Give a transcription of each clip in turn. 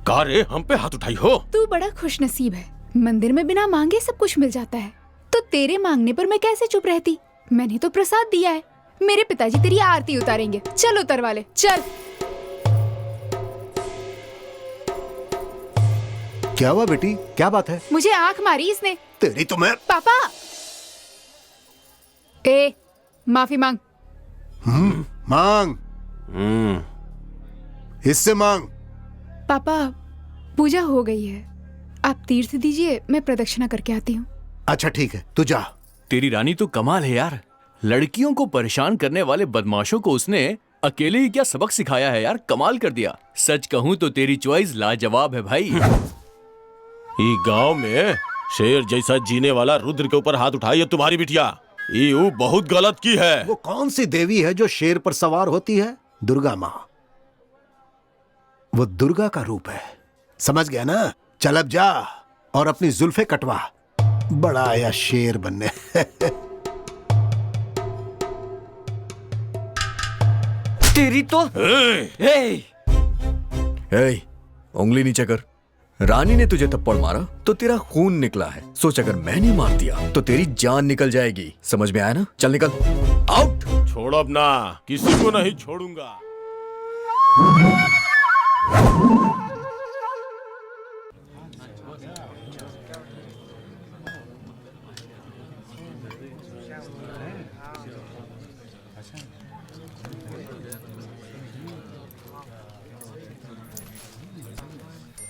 का रे हम पे हाथ उठाई हो? तू बड़ा खुशनसीब है, मंदिर में बिना मांगे सब कुछ मिल जाता है, तो तेरे मांगने पर मैं कैसे चुप रहती? मैंने तो प्रसाद दिया है, मेरे पिताजी तेरी आरती उतारेंगे। चल उतरवा ले, चल। क्या हुआ बेटी, क्या बात है? मुझे आंख मारी इसने। तेरी तो मैं। पापा, माफी मांग। मांग। इससे मांग। पापा, पूजा हो गई है, आप तीर्थ दीजिए, मैं प्रदक्षिणा करके आती हूँ। अच्छा ठीक है, तू जा। तेरी रानी तो कमाल है यार, लड़कियों को परेशान करने वाले बदमाशों को उसने अकेले ही क्या सबक सिखाया है यार, कमाल कर दिया। सच कहूँ तो तेरी चॉइस लाजवाब है भाई। ये गांव में शेर जैसा जीने वाला रुद्र के ऊपर हाथ उठाई है तुम्हारी बिटिया, ये बहुत गलत की है। वो कौन सी देवी है जो शेर पर सवार होती है? दुर्गा माँ। वो दुर्गा का रूप है, समझ गया ना? चल अब जा और अपनी जुल्फे कटवा, बड़ा आया शेर बनने। तेरी तो उंगली नीचे कर। रानी ने तुझे थप्पड़ मारा तो तेरा खून निकला है, सोच अगर मैंने मार दिया तो तेरी जान निकल जाएगी। समझ में आया ना? चल निकल, आउट। छोड़ अब ना, किसी को नहीं छोड़ूंगा।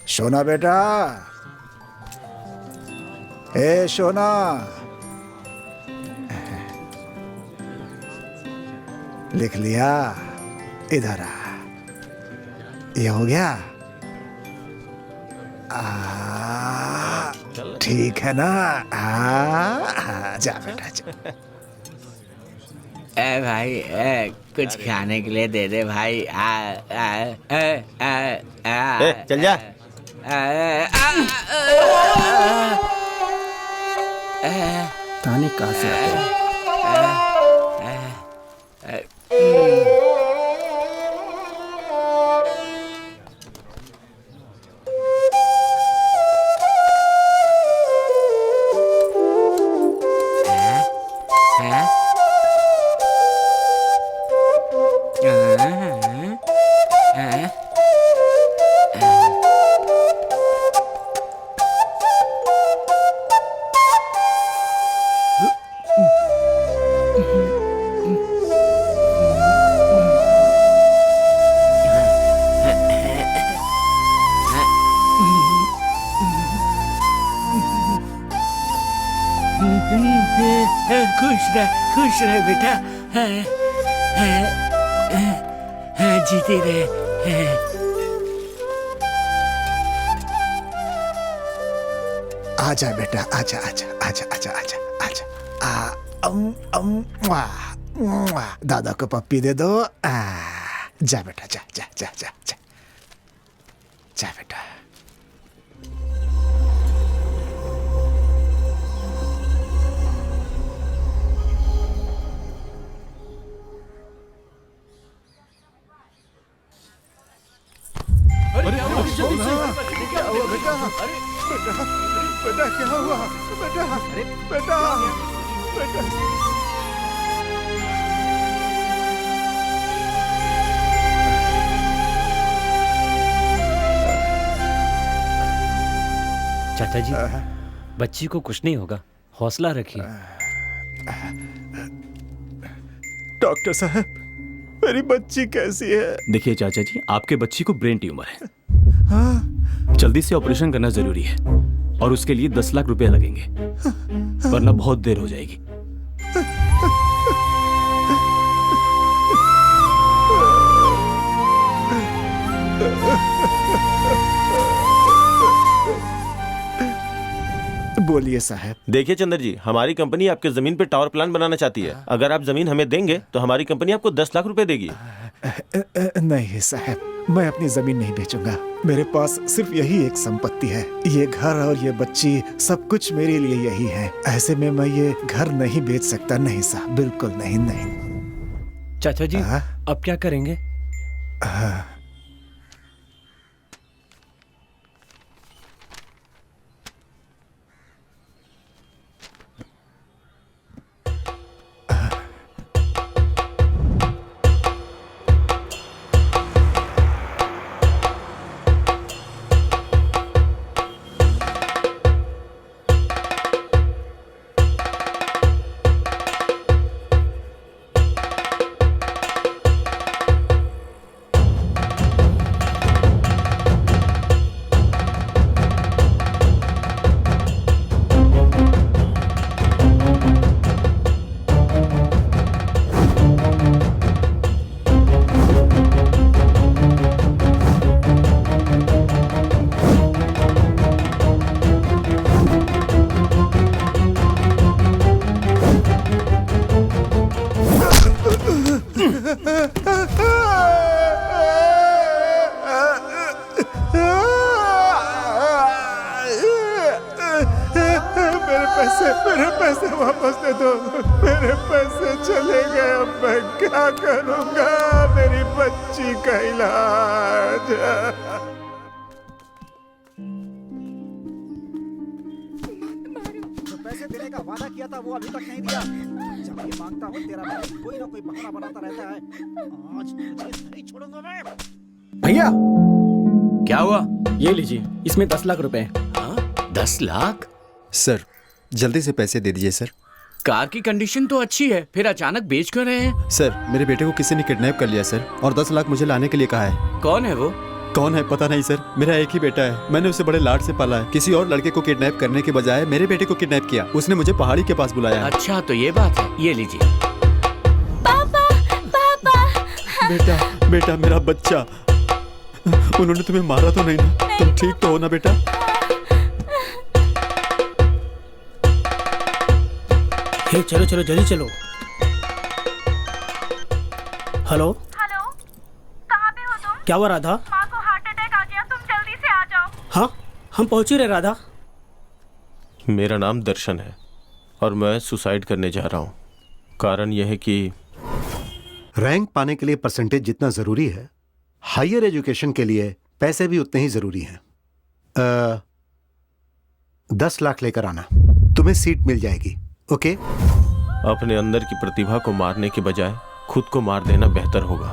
सोना बेटा, ए सोना, लिख लिया? इधर आ, ये हो गया? ठीक है ना? जा बेटा जा। ए भाई, कुछ खाने के लिए दे दे भाई। चल जा। तानी कहाँ से आते हैं? खुश रहे बेटा, जीते रहे। आजा बेटा, आजा आजा आजा आजा आजा आजा। दादा को पप्पी दे दो। जा बेटा, जा जा जा जा जा, जा बेटा। बेटा क्या हुआ? बेटा बेटा बेटा। चाचा जी, बच्ची को कुछ नहीं होगा, हौसला रखिए। डॉक्टर साहब, मेरी बच्ची कैसी है? देखिए चाचा जी, आपके बच्ची को ब्रेन ट्यूमर है। जल्दी से ऑपरेशन करना जरूरी है और उसके लिए 10 लाख रुपए लगेंगे, वरना बहुत देर हो जाएगी। बोलिए साहब। देखिए चंद्र जी, हमारी कंपनी आपके जमीन पे टावर प्लांट बनाना चाहती है। अगर आप जमीन हमें देंगे तो हमारी कंपनी आपको 10 लाख रुपए देगी। नहीं साहब, मैं अपनी जमीन नहीं बेचूंगा। मेरे पास सिर्फ यही एक संपत्ति है, ये घर और ये बच्ची, सब कुछ मेरे लिए यही है। ऐसे में मैं ये घर नहीं बेच सकता। नहीं साहब, बिल्कुल नहीं। नहीं चाचा जी, अब क्या करेंगे? मेरे पैसे वापस दे दो। मेरे पैसे चले गए, अब मैं क्या करूंगा? मेरी बच्ची का इलाज। पैसे देने का वादा किया था वो अभी तक नहीं दिया। जब ये मांगता हूँ तेरा भाई कोई ना कोई बहाना बनाता रहता है। आज तुझे नहीं छोड़ूंगा मैं। भैया क्या हुआ? ये लीजिए, इसमें 10 लाख रुपए हैं। हाँ? 10 लाख? सर जल्दी से पैसे दे दीजिए सर। कार की कंडीशन तो अच्छी है, फिर अचानक बेच क्यों रहे हैं? सर मेरे बेटे को किसी ने किडनैप कर लिया सर, और 10 लाख मुझे लाने के लिए कहा है। कौन है वो? कौन है पता नहीं सर, मेरा एक ही बेटा है, मैंने उसे बड़े लाड से पाला है। किसी और लड़के को किडनैप करने के बजाय मेरे बेटे को किडनैप किया। उसने मुझे पहाड़ी के पास बुलाया है। अच्छा तो ये बात है, ये लीजिए। पापा पापा। बेटा बेटा मेरा बच्चा, उन्होंने तुम्हें मारा तो नहीं ना? तुम ठीक तो हो ना बेटा? हे चलो चलो जल्दी चलो। हेलो हेलो, कहाँ पे हो तुम? क्या हुआ राधा? माँ को हार्ट अटैक आ गया, तुम जल्दी से आ जाओ। हाँ हम पहुंच ही रहे राधा। मेरा नाम दर्शन है और मैं सुसाइड करने जा रहा हूँ। कारण यह है कि रैंक पाने के लिए परसेंटेज जितना जरूरी है, हायर एजुकेशन के लिए पैसे भी उतने ही जरूरी हैं। 10 लाख लेकर आना, तुम्हें सीट मिल जाएगी। ओके? अपने अंदर की प्रतिभा को मारने के बजाय खुद को मार देना बेहतर होगा।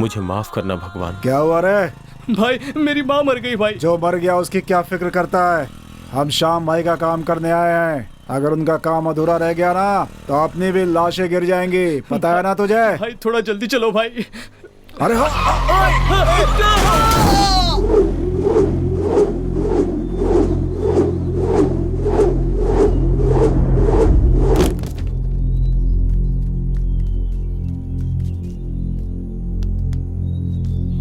मुझे माफ करना भगवान। क्या हुआ रे? भाई मेरी माँ मर गई भाई। जो मर गया उसकी क्या फिक्र करता है? हम श्याम भाई का काम करने आए हैं। अगर उनका काम अधूरा रह गया ना तो अपनी भी लाशें गिर जाएंगी, पता है ना तुझे? भाई थोड़ा जल्दी चलो भाई। अरे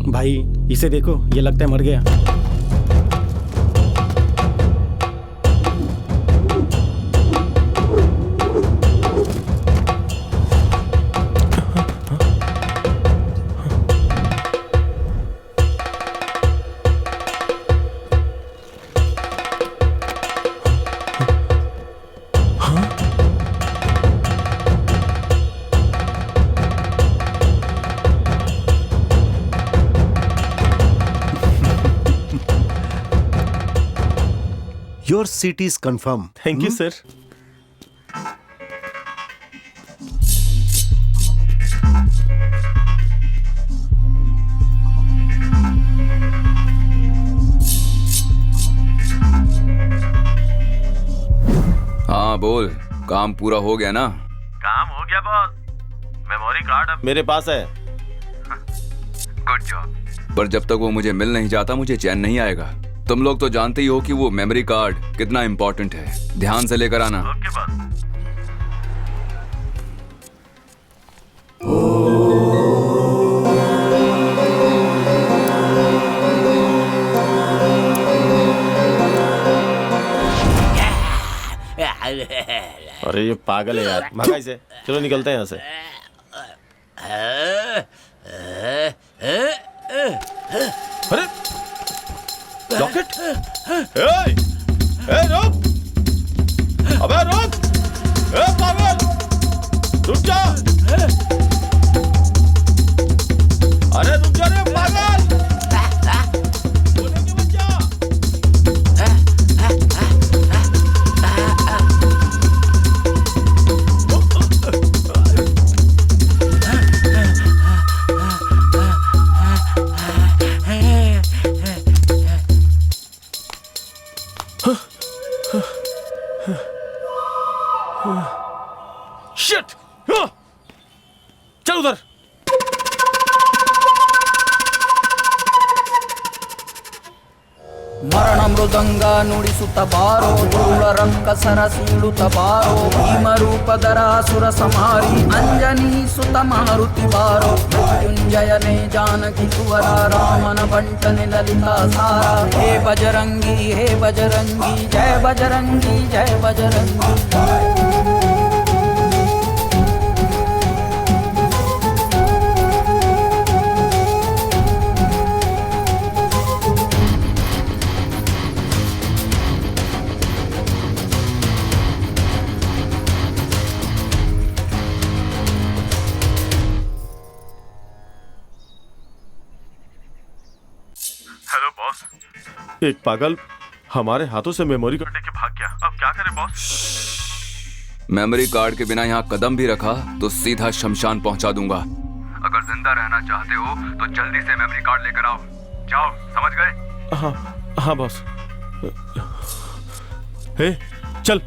भाई इसे देखो, ये लगता है मर गया। Your seat is confirmed. Thank you sir. हाँ बोल, काम पूरा हो गया ना? काम हो गया बॉस, मेमोरी कार्ड अब मेरे पास है। Good job. पर जब तक वो मुझे मिल नहीं जाता मुझे चैन नहीं आएगा। तुम लोग तो जानते ही हो कि वो मेमोरी कार्ड कितना इंपॉर्टेंट है। ध्यान से लेकर आना। Okay boss. अरे ये पागल है यार, भागा इसे। चलो निकलते हैं यहाँ से। अरे रॉकेट! रुक! अबे रुक! पागल! रुक जा! अरे रुक जा रे पागल! सोने के बच्चा! शिट! चल उधर। ಮರಣ ಮೃದಂಗ ನುಡಿಸುತ್ತ ಬಾರೋ ಧೂಳ ರಂಗ ಸರಸೀಳುತ್ತ ಬಾರೋ ಭೀಮರೂಪಧರ ಸುರ ಸಂಹಾರಿ ಅಂಜನಿ ಸುತ ಮಾರುತಿ ಬಾರೋ ಮೃತ್ಯುಂಜಯನೇ ಜಾನಕಿ ಕುವರ ರಾಮನ ಬಂಟನೆ ಲಲಿತಾ ಸಾರ ಹೇ ಬಜರಂಗಿ ಜಯ ಬಜರಂಗಿ ಜಯ ಬಜರಂಗಿ एक पागल हमारे हाथों से मेमोरी कार्ड लेके भाग गया। अब क्या करें बॉस? मेमोरी कार्ड के बिना यहाँ कदम भी रखा तो सीधा शमशान पहुंचा दूंगा। अगर जिंदा रहना चाहते हो तो जल्दी से मेमोरी कार्ड लेकर आओ। जाओ, समझ गए? हाँ हाँ बॉस। हे चल।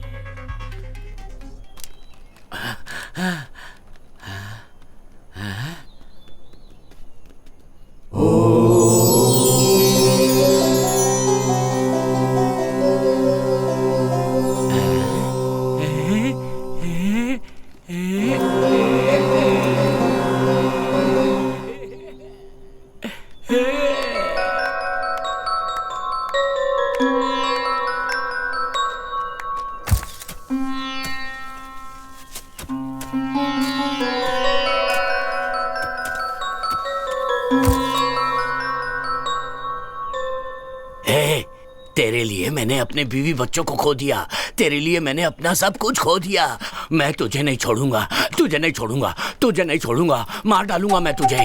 तेरे लिए मैंने अपने बीवी बच्चों को खो दिया, तेरे लिए मैंने अपना सब कुछ खो दिया। मैं तुझे नहीं छोड़ूंगा, तुझे नहीं छोड़ूंगा, तुझे नहीं छोड़ूंगा। मार डालूंगा मैं तुझे,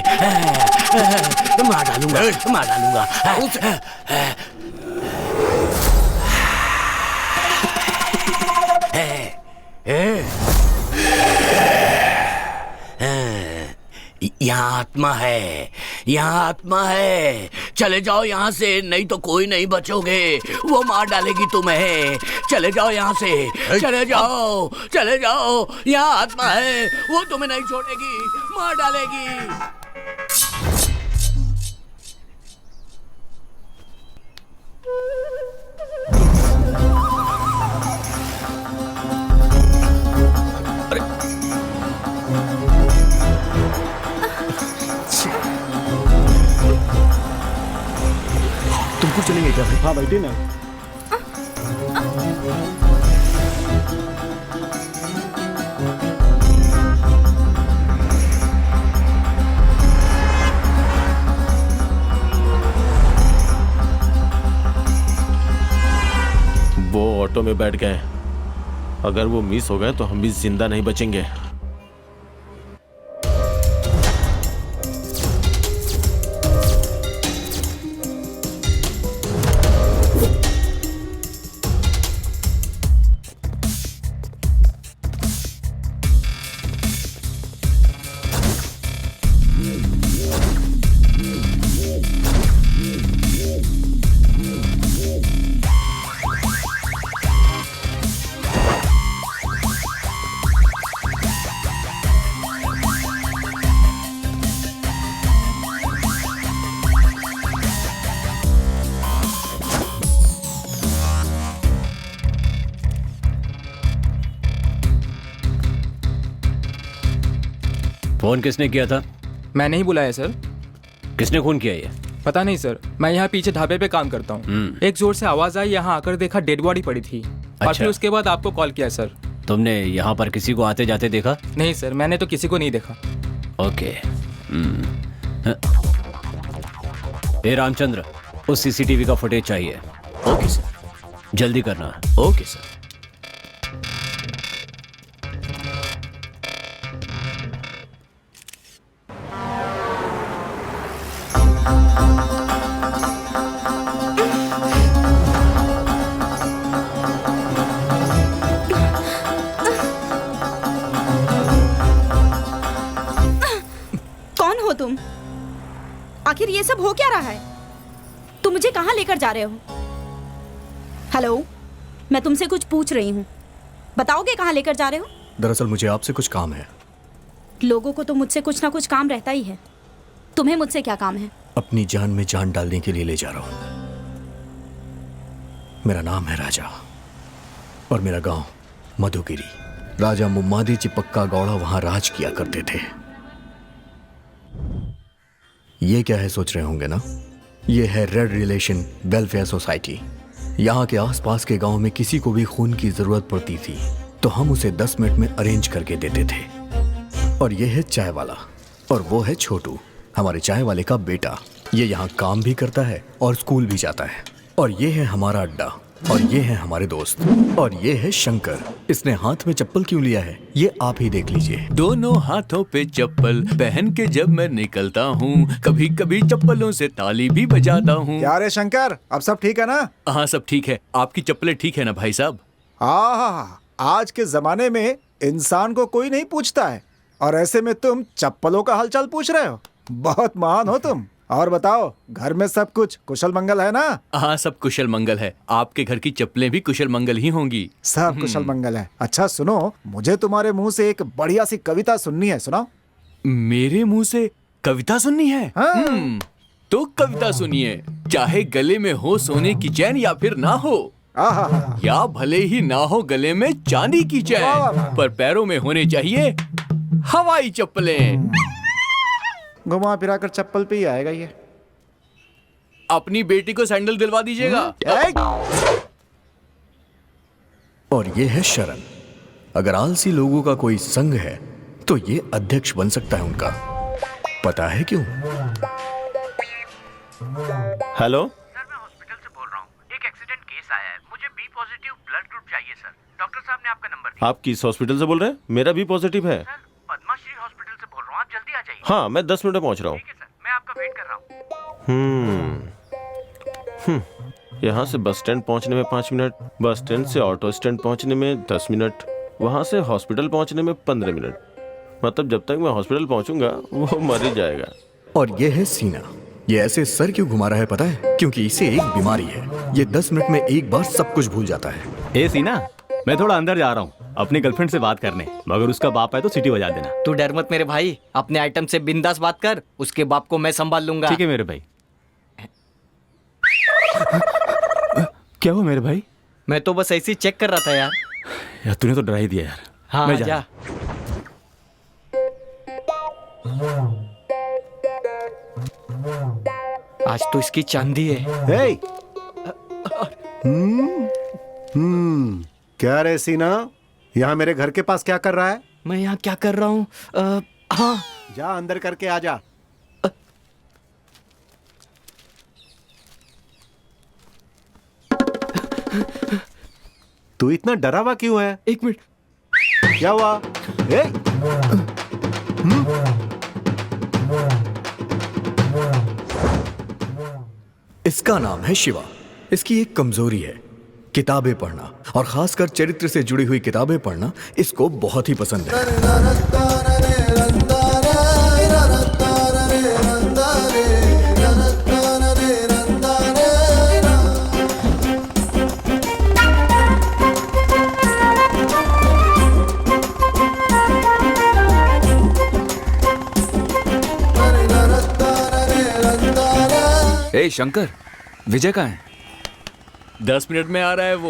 मार डालूंगा, मार डालूंगा। यहाँ आत्मा है, यहाँ आत्मा है। चले जाओ यहाँ से, नहीं तो कोई नहीं बचोगे। वो मार डालेगी तुम्हें। चले जाओ यहाँ से, चले जाओ, चले जाओ। यहाँ आत्मा है, वो तुम्हें नहीं छोड़ेगी, मार डालेगी। तुमको चलेंगे क्या? हाँ बैठिए ना। वो ऑटो में बैठ गए। अगर वो मिस हो गए तो हम भी जिंदा नहीं बचेंगे। फोन किसने किया था? मैंने ही बुलाया सर। किसने खून किया ये? पता नहीं सर, मैं यहाँ पीछे ढाबे पे काम करता हूँ। एक जोर से आवाज आई, यहाँ आकर देखा डेड बॉडी पड़ी थी। और फिर उसके बाद आपको कॉल किया सर। तुमने यहाँ पर किसी को आते जाते देखा? नहीं सर, मैंने तो किसी को नहीं देखा। ओके। ए रामचंद्र, उस सीसीटीवी का फुटेज चाहिए। Okay sir. जल्दी करना। Okay sir. कौन हो तुम? आखिर ये सब हो क्या रहा है? तुम मुझे कहाँ लेकर जा रहे हो? हेलो, मैं तुमसे कुछ पूछ रही हूँ, बताओगे कहाँ लेकर जा रहे हो? दरअसल मुझे आपसे कुछ काम है। लोगों को तो मुझसे कुछ ना कुछ काम रहता ही है। तुम्हें मुझसे क्या काम है? अपनी जान में जान डालने के लिए ले जा रहा हूं। मेरा नाम है राजा और मेरा गांव मधुगिरी। राजा मुम्मादी चिपक्का गौड़ा वहां राज किया करते थे। ये क्या है सोच रहे होंगे ना? ये है रेड रिलेशन वेलफेयर सोसाइटी। यहाँ के आसपास के गांव में किसी को भी खून की जरूरत पड़ती थी तो हम उसे 10 मिनट में अरेंज करके देते थे। और ये है चाय वाला और वो है छोटू, हमारे चाय वाले का बेटा। ये यहाँ काम भी करता है और स्कूल भी जाता है। और ये है हमारा अड्डा, और ये है हमारे दोस्त, और ये है शंकर। इसने हाथ में चप्पल क्यों लिया है ये आप ही देख लीजिए। दोनों हाथों पे चप्पल पहन के जब मैं निकलता हूँ, कभी कभी चप्पलों से ताली भी बजाता हूँ। क्या रे शंकर, अब सब ठीक है ना? हाँ सब ठीक है। आपकी चप्पलें ठीक है ना भाई साहब? हाँ, आज के जमाने में इंसान को कोई नहीं पूछता है, और ऐसे में तुम चप्पलों का हालचाल पूछ रहे हो। बहुत महान हो तुम। और बताओ, घर में सब कुछ कुशल मंगल है ना? हाँ सब कुशल मंगल है। आपके घर की चप्पलें भी कुशल मंगल ही होंगी। सब कुशल मंगल है। अच्छा सुनो, मुझे तुम्हारे मुंह से एक बढ़िया सी कविता सुननी है, सुनाओ। मेरे मुंह से कविता सुननी है? हाँ। तो कविता सुनिए। चाहे गले में हो सोने की चैन या फिर ना हो, या भले ही ना हो गले में चांदी की चैन, पर पैरों में होने चाहिए हवाई चप्पलें। घुमा फिरा कर चप्पल पे ही आएगा ये। अपनी बेटी को सैंडल दिलवा दीजिएगा। और ये है शरण। अगर आलसी लोगों का कोई संघ है तो ये अध्यक्ष बन सकता है उनका। पता है क्यों? हेलो, सर मैं हॉस्पिटल से बोल रहा हूँ। एक एक्सीडेंट केस आया है, मुझे बी पॉजिटिव ब्लड ग्रुप चाहिए सर। डॉक्टर साहब ने आपका नंबर दिया। आप किस हॉस्पिटल से बोल रहे हैं? मेरा भी पॉजिटिव है। सर पद्माश्री हॉस्पिटल से बोल रहा हूँ, आप जल्दी आ जाइए। हाँ, मैं 10 मिनट में पहुंच रहा हूँ। ठीक है सर, मैं आपका वेट कर रहा हूँ। यहाँ से बस स्टैंड पहुँचने में 5 मिनट, बस स्टैंड से ऑटो स्टैंड पहुँचने में 10 मिनट, वहाँ से हॉस्पिटल पहुँचने में 15 मिनट। मतलब जब तक मैं हॉस्पिटल पहुँचूंगा वो मर ही जाएगा। और ये है सीना। ये ऐसे सर क्यों घुमा रहा है पता है? क्योंकि इसे एक बीमारी है। ये 10 मिनट में एक बार सब कुछ भूल जाता है। ए सीना, मैं थोड़ा अंदर जा रहा हूँ अपनी गर्लफ्रेंड से बात करने, मगर उसका बाप है तो सीटी बजा देना। तू डर मत मेरे भाई, अपने आइटम से बिंदास बात कर, उसके बाप को मैं संभाल लूंगा। ठीक है मेरे भाई। क्या हुआ मेरे भाई? मैं तो बस ऐसे ही चेक कर रहा था यार। यार तूने तो डरा ही दिया यार। हाँ मैं जा। आज तो इसकी चांदी है। क्या रे सीना, यहाँ मेरे घर के पास क्या कर रहा है? मैं यहाँ क्या कर रहा हूँ? हाँ, जा अंदर करके आ जा। तू इतना डरा हुआ क्यों है? एक मिनट, क्या हुआ? इसका नाम है शिवा। इसकी एक कमजोरी है, किताबें पढ़ना, और खासकर चरित्र से जुड़ी हुई किताबें पढ़ना इसको बहुत ही पसंद है। ए शंकर, विजय कहाँ है? 10 मिनट में आ रहा है वो।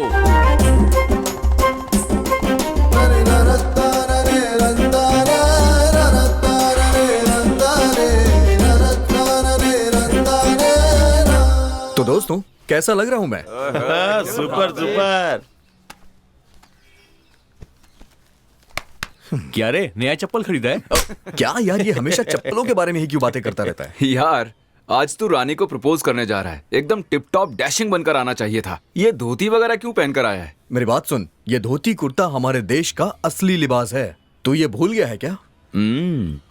तो दोस्तों, कैसा लग रहा हूं मैं? Super super. क्या रे, नया चप्पल खरीदा है? क्या यार, ये हमेशा चप्पलों के बारे में ही क्यों बातें करता रहता है? यार आज तू रानी को प्रपोज करने जा रहा है, एकदम टिप टॉप डैशिंग बनकर आना चाहिए था। ये धोती वगैरह क्यों पहनकर आया है? मेरी बात सुन, ये धोती कुर्ता हमारे देश का असली लिबास है। तू ये भूल गया है क्या?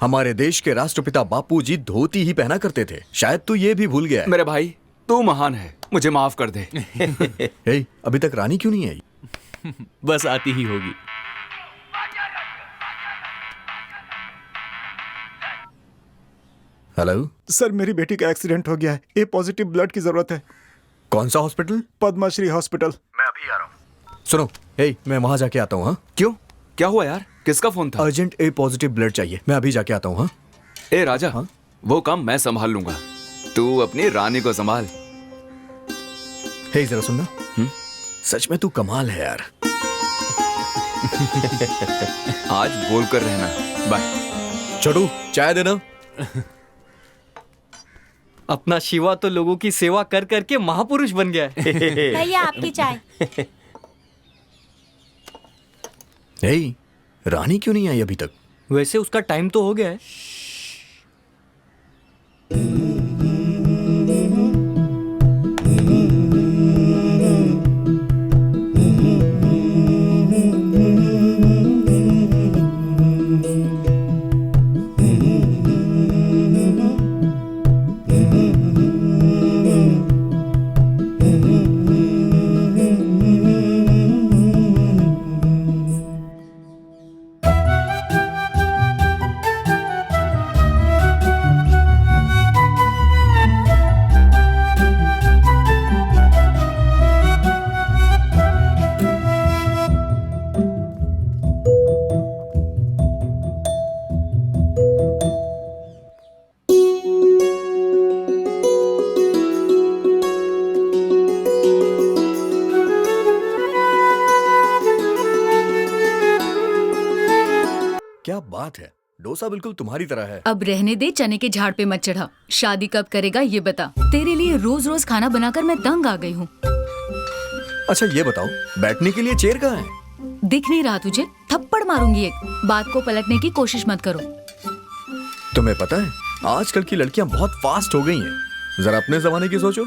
हमारे देश के राष्ट्रपिता बापूजी धोती ही पहना करते थे। शायद तू ये भी भूल गया है। मेरे भाई, तू महान है, मुझे माफ कर दे। हे, अभी तक रानी क्यों नहीं आई? बस आती ही होगी। हेलो सर, मेरी बेटी का एक्सीडेंट हो गया है। ए पॉजिटिव ब्लड की जरूरत है। कौन सा हॉस्पिटल? पद्माश्री हॉस्पिटल। मैं अभी आ रहा हूँ। सुनो, हे, मैं वहां जाके आता हूँ। हाँ, क्यों? क्या हुआ यार? किसका फोन था? अर्जेंट ए पॉजिटिव ब्लड चाहिए, मैं अभी जाके आता हूँ। हाँ? ए राजा, हाँ? वो काम मैं संभाल लूंगा, तू अपनी रानी को संभाल। हे, जरा सुनना। सच में तू कमाल है यार। आज बोल कर रहना। बाय। छोटू, चाय देना। अपना शिवा तो लोगों की सेवा कर करके महापुरुष बन गया है। भैया आपकी चाय। हे, रानी क्यों नहीं आई अभी तक? वैसे उसका टाइम तो हो गया है। डोसा बिल्कुल तुम्हारी तरह है। अब रहने दे, चने के झाड़ पे मत चढ़ा। शादी कब करेगा ये बता। तेरे लिए रोज रोज खाना बनाकर मैं तंग आ गई हूँ। अच्छा ये बताओ, बैठने के लिए चेयर कहाँ है? दिख नहीं रहा तुझे? थप्पड़ मारूंगी एक। बात को पलटने की कोशिश मत करो। तुम्हें पता है आजकल की लड़कियां बहुत फास्ट हो गई हैं। जरा अपने जमाने की सोचो,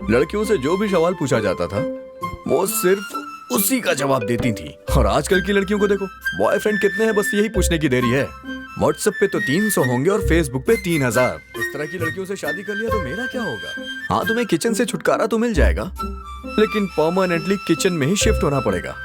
लड़कियों से जो भी सवाल पूछा जाता था वो सिर्फ उसी का जवाब देती थी। और आजकल की लड़कियों को देखो, बॉयफ्रेंड कितने हैं बस यही पूछने की देरी है। व्हाट्सएप पे तो 300 होंगे और फेसबुक पे 3000। इस तरह की लड़कियों से शादी कर लिया तो मेरा क्या होगा? हाँ, तुम्हें किचन से छुटकारा तो मिल जाएगा, लेकिन परमानेंटली किचन में ही शिफ्ट होना पड़ेगा।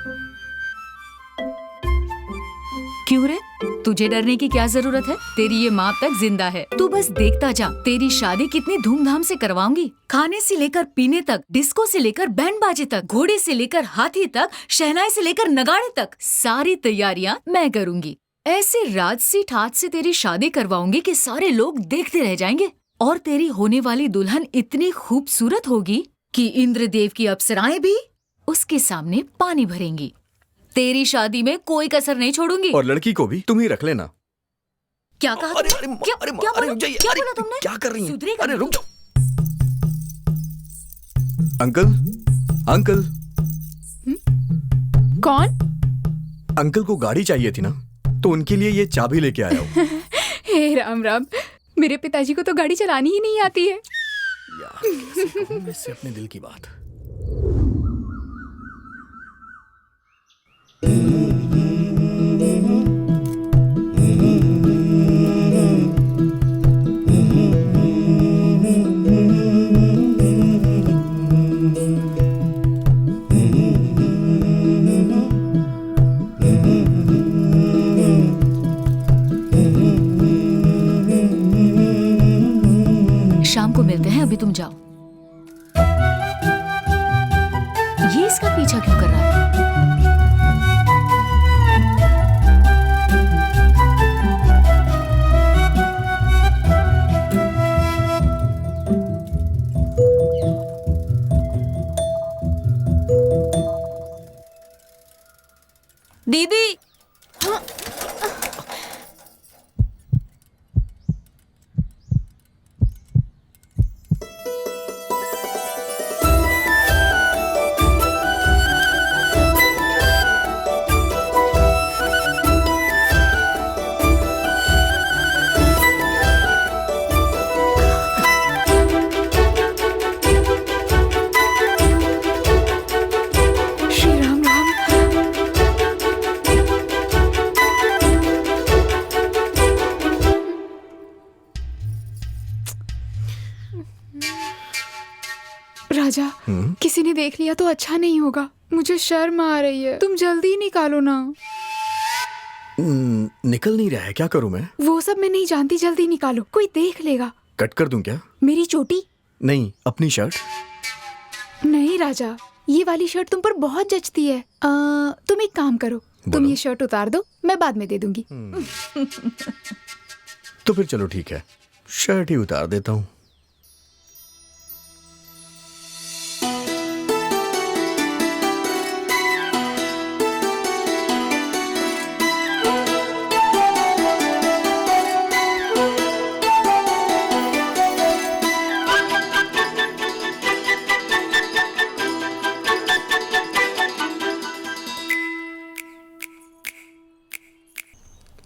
क्यों रे? तुझे डरने की क्या जरूरत है? तेरी ये माँ तक जिंदा है, तू बस देखता जा। तेरी शादी कितनी धूमधाम से करवाऊंगी। खाने से लेकर पीने तक, डिस्को से लेकर बैंड बाजे तक, घोड़े से लेकर हाथी तक, शहनाई से लेकर नगाड़े तक, सारी तैयारियां मैं करूंगी। ऐसे राजसी ठाट से तेरी शादी करवाऊंगी कि सारे लोग देखते रह जाएंगे। और तेरी होने वाली दुल्हन इतनी खूबसूरत होगी कि इंद्रदेव की अप्सराएं भी उसके सामने पानी भरेंगी। तेरी शादी में कोई कसर नहीं छोड़ूंगी। और लड़की को भी तुम ही रख लेना। क्या कहा? क्या बोला तुमने? क्या कर रही हैं? सुधरेगा अरे नहीं रुक जाओ। Uncle, uncle. कौन? अंकल को गाड़ी चाहिए थी ना, तो उनके लिए ये चाबी लेके आया हूँ। हे राम राम, मेरे पिताजी को तो गाड़ी चलानी ही नहीं आती है। यार, कैसे कहूँ मैं इससे अपने दिल की बात। शाम को मिलते हैं, अभी तुम जाओ। ये इसका पीछा क्यों कर रहा है? दीदी, श्री राम राम। राजा, किसी ने देख लिया तो अच्छा नहीं होगा। मुझे शर्म आ रही है। तुम जल्दी निकालो ना। निकल नहीं रहा है, क्या करूं मैं? वो सब मैं नहीं जानती, जल्दी निकालो, कोई देख लेगा। कट कर दूं क्या? मेरी चोटी? नहीं, अपनी शर्ट। नहीं राजा, ये वाली शर्ट तुम पर बहुत जचती है। तुम एक काम करो, तुम ये शर्ट उतार दो, मैं बाद में दे दूंगी। तो फिर चलो ठीक है, शर्ट ही उतार देता हूँ।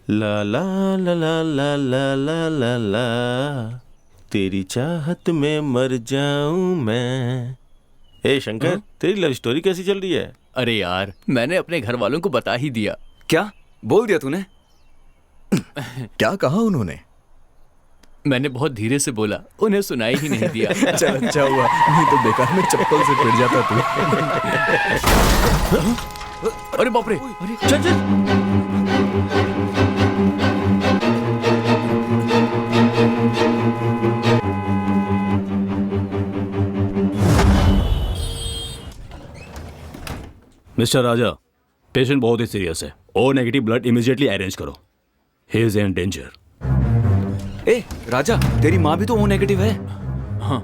ला ला ला ला ला ला ला ला ला, तेरी चाहत में मर जाऊं मैं। ए शंकर, तेरी लव स्टोरी कैसी चल रही है? अरे यार, मैंने अपने घर वालों को बता ही दिया। क्या बोल दिया तूने? क्या कहा उन्होंने? मैंने बहुत धीरे से बोला, उन्हें सुनाई ही नहीं दिया। चल अच्छा हुआ, नहीं तो बेकार में चप्पल से पिट जाता तू। अरे बाप रे, अरे चल चल। मिस्टर राजा, पेशेंट बहुत ही सीरियस है। O negative blood immediately arrange करो। He is in danger. ए राजा, तेरी माँ भी तो ओ नेगेटिव है। हाँ।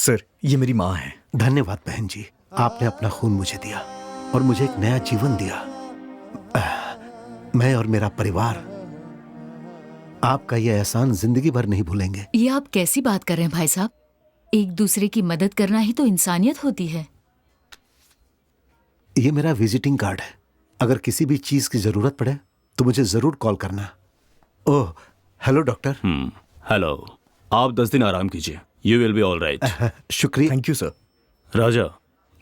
सर, ये मेरी माँ है। धन्यवाद बहन जी, आपने अपना खून मुझे दिया और मुझे एक नया जीवन दिया। मैं और मेरा परिवार आपका यह एहसान जिंदगी भर नहीं भूलेंगे। ये आप कैसी बात कर रहे हैं भाई साहब? एक दूसरे की मदद करना ही तो इंसानियत होती है। ये मेरा विजिटिंग कार्ड है, अगर किसी भी चीज की जरूरत पड़े तो मुझे जरूर कॉल करना। Oh, hello doctor. हेलो। आप 10 दिन आराम कीजिए, you will be all right. शुक्रिया। Thank you sir. राजा,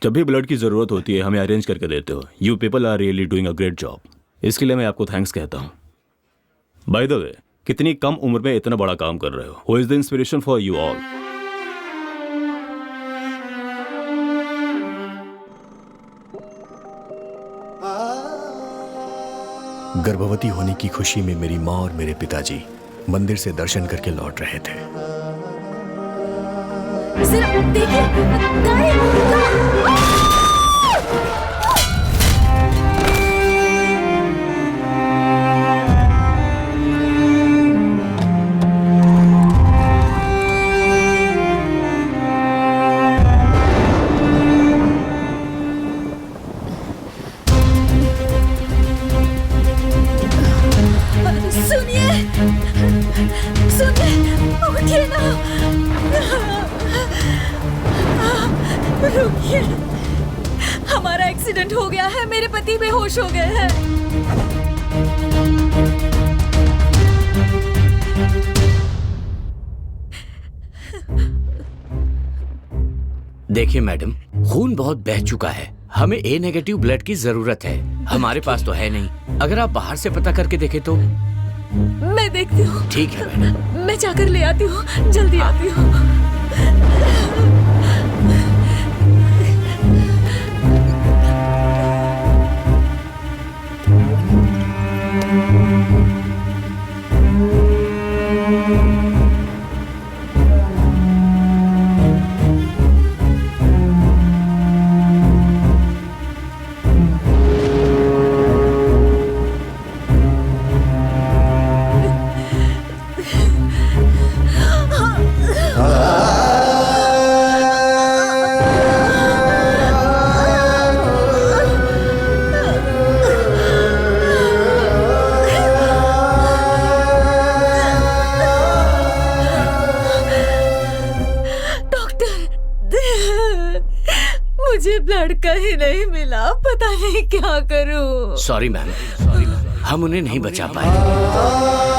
जब भी ब्लड की जरूरत होती है हमें अरेंज करके देते हो। You people are really doing a great job. इसके लिए मैं आपको थैंक्स कहता हूँ। बाय द वे, कितनी कम उम्र में इतना बड़ा काम कर रहे हो। Who is the inspiration for you all? गर्भवती होने की खुशी में मेरी माँ और मेरे पिताजी मंदिर से दर्शन करके लौट रहे थे। उठिए ना। रुकिए, हमारा एक्सीडेंट हो गया है, मेरे पति बेहोश हो गए हैं। देखिए मैडम, खून बहुत बह चुका है, हमें ए नेगेटिव ब्लड की जरूरत है। हमारे पास तो है नहीं, अगर आप बाहर से पता करके देखें तो। मैं देखती हूँ। ठीक है मैडम। मैं जाकर ले आती हूँ, जल्दी आती हूँ। कहीं नहीं मिला, पता नहीं क्या करूं। सॉरी मैम, सॉरी मैम, हम उन्हें नहीं बचा पाए।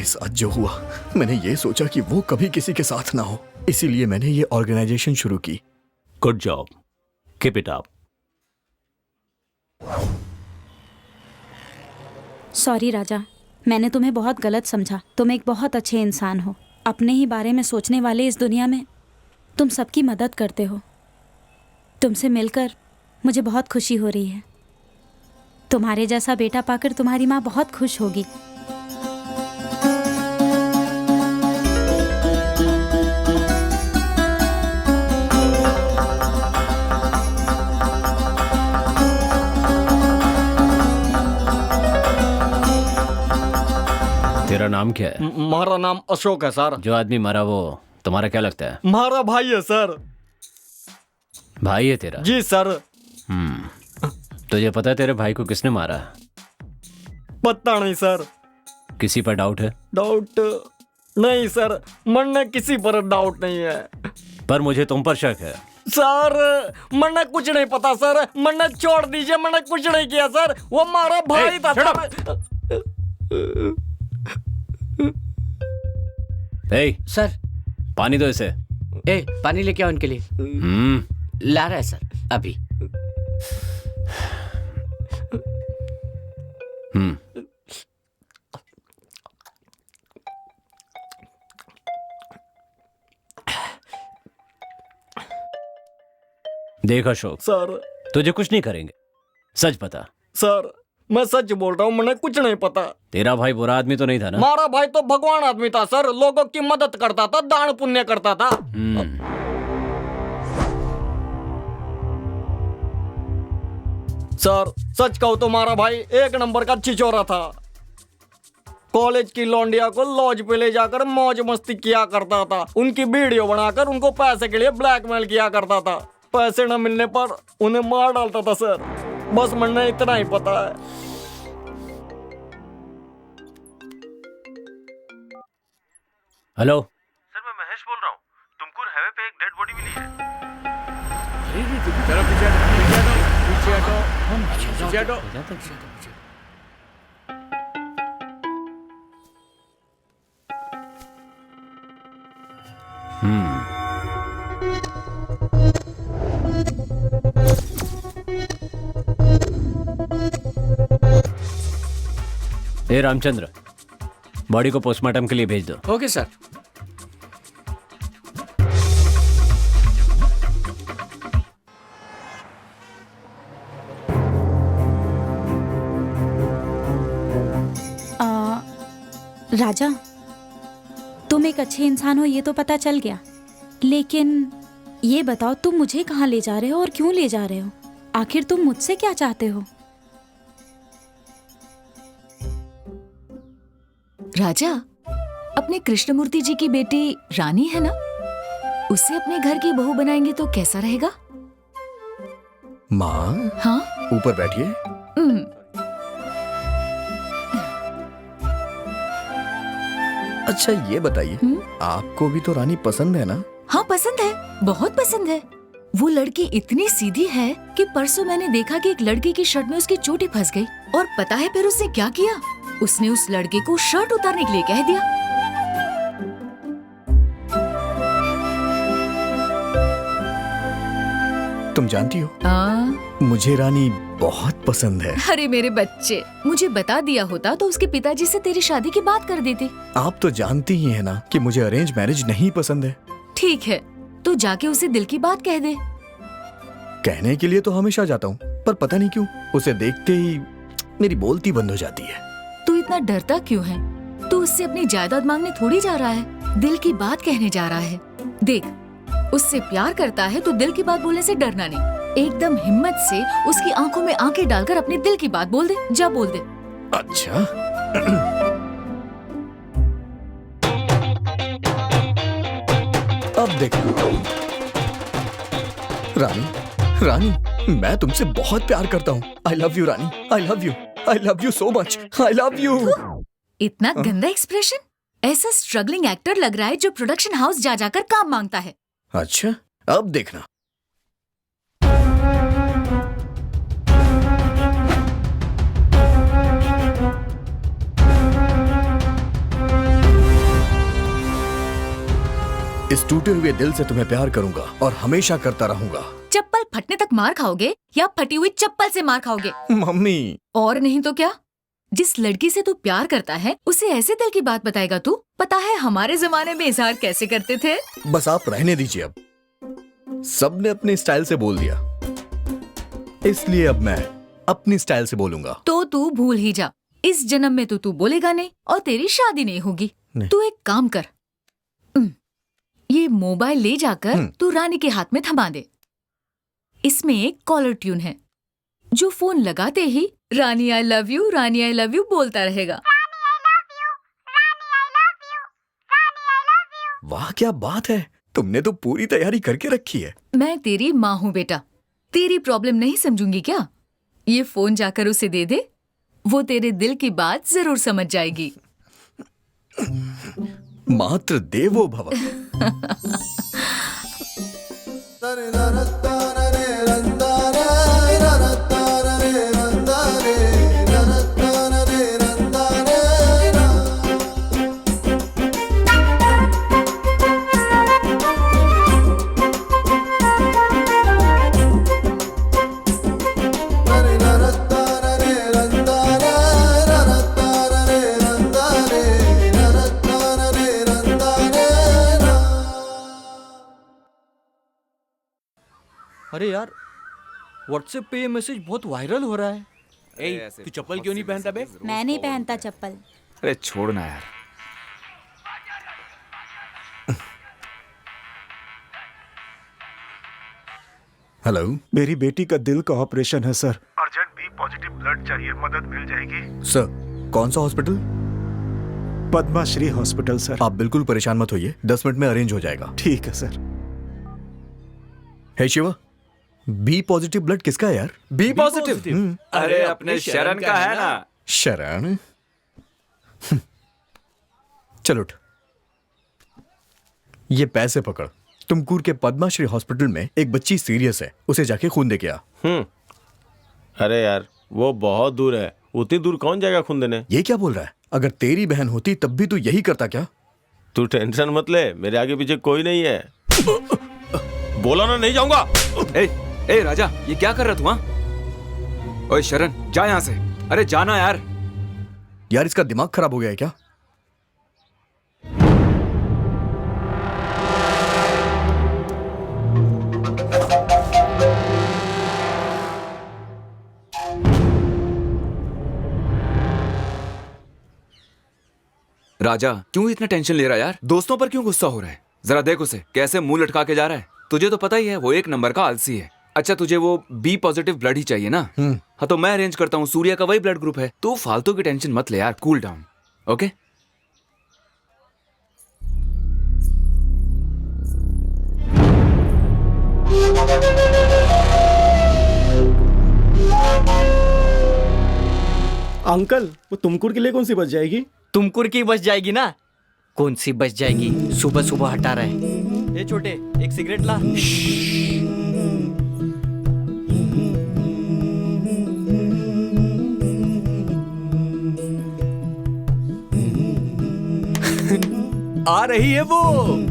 साथ जो हुआ, मैंने ये सोचा कि वो कभी किसी के साथ ना हो, इसीलिए मैंने ये ऑर्गेनाइजेशन शुरू की। Good job, keep it up. Sorry Raja, मैंने तुम्हें बहुत गलत समझा। तुम एक बहुत अच्छे इंसान हो, अपने ही बारे में सोचने वाले इस दुनिया में तुम सबकी मदद करते हो। तुमसे मिलकर मुझे बहुत खुशी हो रही है। तुम्हारे जैसा बेटा पाकर तुम्हारी माँ बहुत खुश होगी। तेरा नाम क्या है? हमारा नाम अशोक है सर। जो आदमी मरा वो तुम्हारा क्या लगता है? हमारा भाई है सर। भाई है तेरा? जी सर। तुझे पता है तेरे भाई को किसने मारा? पता नहीं सर। किसी पर डाउट है? डाउट नहीं सर, मन में किसी पर डाउट नहीं है। पर मुझे तुम पर शक है। सर मैंने कुछ नहीं पता सर, मैंने छोड़ दीजिए, मैंने कुछ नहीं किया सर, वो हमारा भाई था। सर पानी दो इसे। पानी लेके आओ इनके लिए। ला रहा है सर अभी। देख अशोक सर, तुझे कुछ नहीं करेंगे, सच बता। सर मैं सच बोल रहा हूँ, मैंने कुछ नहीं पता। तेरा भाई बुरा आदमी तो नहीं था ना? मारा भाई तो भगवान आदमी था सर, लोगों की मदद करता था, दान पुण्य करता था। सर सच कहूँ तो मारा भाई एक नंबर का छिछोरा था। कॉलेज की लौंडिया को लॉज पे ले जाकर मौज मस्ती किया करता था, उनकी वीडियो बनाकर उनको पैसे के लिए ब्लैकमेल किया करता था। पैसे न मिलने पर उन्हें मार डालता था सर। बस मैंने इतना ही पता है। हेलो सर मैं महेश बोल रहा हूँ, तुमकुर हाईवे पे एक डेड बॉडी मिली है। ए रामचंद्र, बॉडी को पोस्टमार्टम के लिए भेज दो। Okay sir. राजा, तुम एक अच्छे इंसान हो ये तो पता चल गया, लेकिन ये बताओ तुम मुझे कहाँ ले जा रहे हो और क्यों ले जा रहे हो? आखिर तुम मुझसे क्या चाहते हो? राजा, अपने कृष्णमूर्ति जी की बेटी रानी है ना, उसे अपने घर की बहू बनाएंगे तो कैसा रहेगा? माँ, हाँ? ऊपर बैठिए। अच्छा ये बताइए, आपको भी तो रानी पसंद है ना? हाँ पसंद है, बहुत पसंद है। वो लड़की इतनी सीधी है कि परसों मैंने देखा कि एक लड़की की शर्ट में उसकी चोटी फंस गई, और पता है फिर उसने क्या किया? उसने उस लड़के को शर्ट उतारने के लिए कह दिया। तुम जानती हो, मुझे रानी बहुत पसंद है। अरे मेरे बच्चे, मुझे बता दिया होता तो उसके पिताजी से तेरी शादी की बात कर देते। आप तो जानती ही है ना कि मुझे अरेंज मैरिज नहीं पसंद है। ठीक है, तो जाके उसे दिल की बात कह दे। कहने के लिए तो हमेशा जाता हूँ, पर पता नहीं क्यों उसे देखते ही मेरी बोलती बंद हो जाती है। तू इतना डरता क्यों है? तू उससे अपनी जायदाद मांगने थोड़ी जा रहा है, दिल की बात कहने जा रहा है। देख, उससे प्यार करता है तो दिल की बात बोलने से डरना नहीं। एकदम हिम्मत से उसकी आंखों में आंखें डालकर अपने दिल की बात बोल दे। जा बोल दे। अच्छा अब देख रानी, रानी मैं तुमसे बहुत प्यार करता हूँ। आई love you Rani, I love you, I love you so much, I love you. इतना गंदा एक्सप्रेशन, ऐसा स्ट्रगलिंग एक्टर लग रहा है जो प्रोडक्शन हाउस जा जाकर काम मांगता है। अच्छा अब देखना। इस टूटे हुए दिल से तुम्हें प्यार करूंगा और हमेशा करता रहूंगा। चप्पल फटने तक मार खाओगे या फटी हुई चप्पल से मार खाओगे? मम्मी। और नहीं तो क्या? जिस लड़की से तू प्यार करता है उसे ऐसे दिल की बात बताएगा तू? पता है हमारे जमाने में इजहार कैसे करते थे? बस आप रहने दीजिए, अब सबने अपने स्टाइल से बोल दिया, इसलिए अब मैं अपनी स्टाइल से बोलूंगा। तो तू भूल ही जा, इस जन्म में तो तू बोलेगा नहीं और तेरी शादी नहीं होगी। तू एक काम कर, ये मोबाइल ले जाकर तू रानी के हाथ में थमा दे। इसमें एक कॉलर ट्यून है, जो फोन लगाते ही Rani I love you, Rani I love you बोलता रहेगा। वाह क्या बात है, तुमने तो पूरी तैयारी करके रखी है। मैं तेरी माँ हूँ बेटा, तेरी प्रॉब्लम नहीं समझूंगी क्या? ये फोन जाकर उसे दे दे, वो तेरे दिल की बात जरूर समझ जाएगी। मात्र देवो भव। अरे यार, व्हाट्सएप पे ये मैसेज बहुत वायरल हो रहा है। तू चप्पल क्यों नहीं पहनता बे? मैं नहीं पहनता चप्पल। अरे छोड़ना यार। हेलो, मेरी बेटी का दिल का ऑपरेशन है sir. Urgent B positive blood चाहिए, मदद मिल जाएगी? सर कौन सा हॉस्पिटल? Padma Shri hospital sir. आप बिल्कुल परेशान मत होइए, 10 मिनट में अरेंज हो जाएगा। ठीक है सर। हे शिवा, बी पॉजिटिव ब्लड किसका है यार? B positive? अरे अपने शरण का है ना। शरण? चलो उठ। ये पैसे पकड़। तुमकुर के पद्माश्री हॉस्पिटल में एक बच्ची सीरियस है, उसे जाके खून दे के आ। अरे यार वो बहुत दूर है, उतनी दूर कौन जाएगा खून देने? ये क्या बोल रहा है? अगर तेरी बहन होती तब भी तू यही करता क्या? तू टेंशन मत ले, मेरे आगे पीछे कोई नहीं है। बोला ना नहीं जाऊंगा। ए राजा, ये क्या कर रहा तू? हाँ, ओए शरण जा यहाँ से। अरे जाना यार। यार इसका दिमाग खराब हो गया है क्या? राजा क्यों इतना टेंशन ले रहा है यार? दोस्तों पर क्यों गुस्सा हो रहा है? जरा देख उसे कैसे मुंह लटका के जा रहा है। तुझे तो पता ही है वो एक नंबर का आलसी है। अच्छा तुझे वो बी पॉजिटिव ब्लड ही चाहिए ना? हाँ तो मैं अरेंज करता हूँ, सूर्या का वही ब्लड ग्रुप है। तू फालतू की टेंशन मत ले यार, कूल डाउन। ओके अंकल, वो तुमकुर के लिए कौन सी बच जाएगी? तुमकुर की बच जाएगी ना। कौन सी बच जाएगी? सुबह सुबह हटा रहे। ए छोटे, एक सिगरेट ला। आ रही है वो।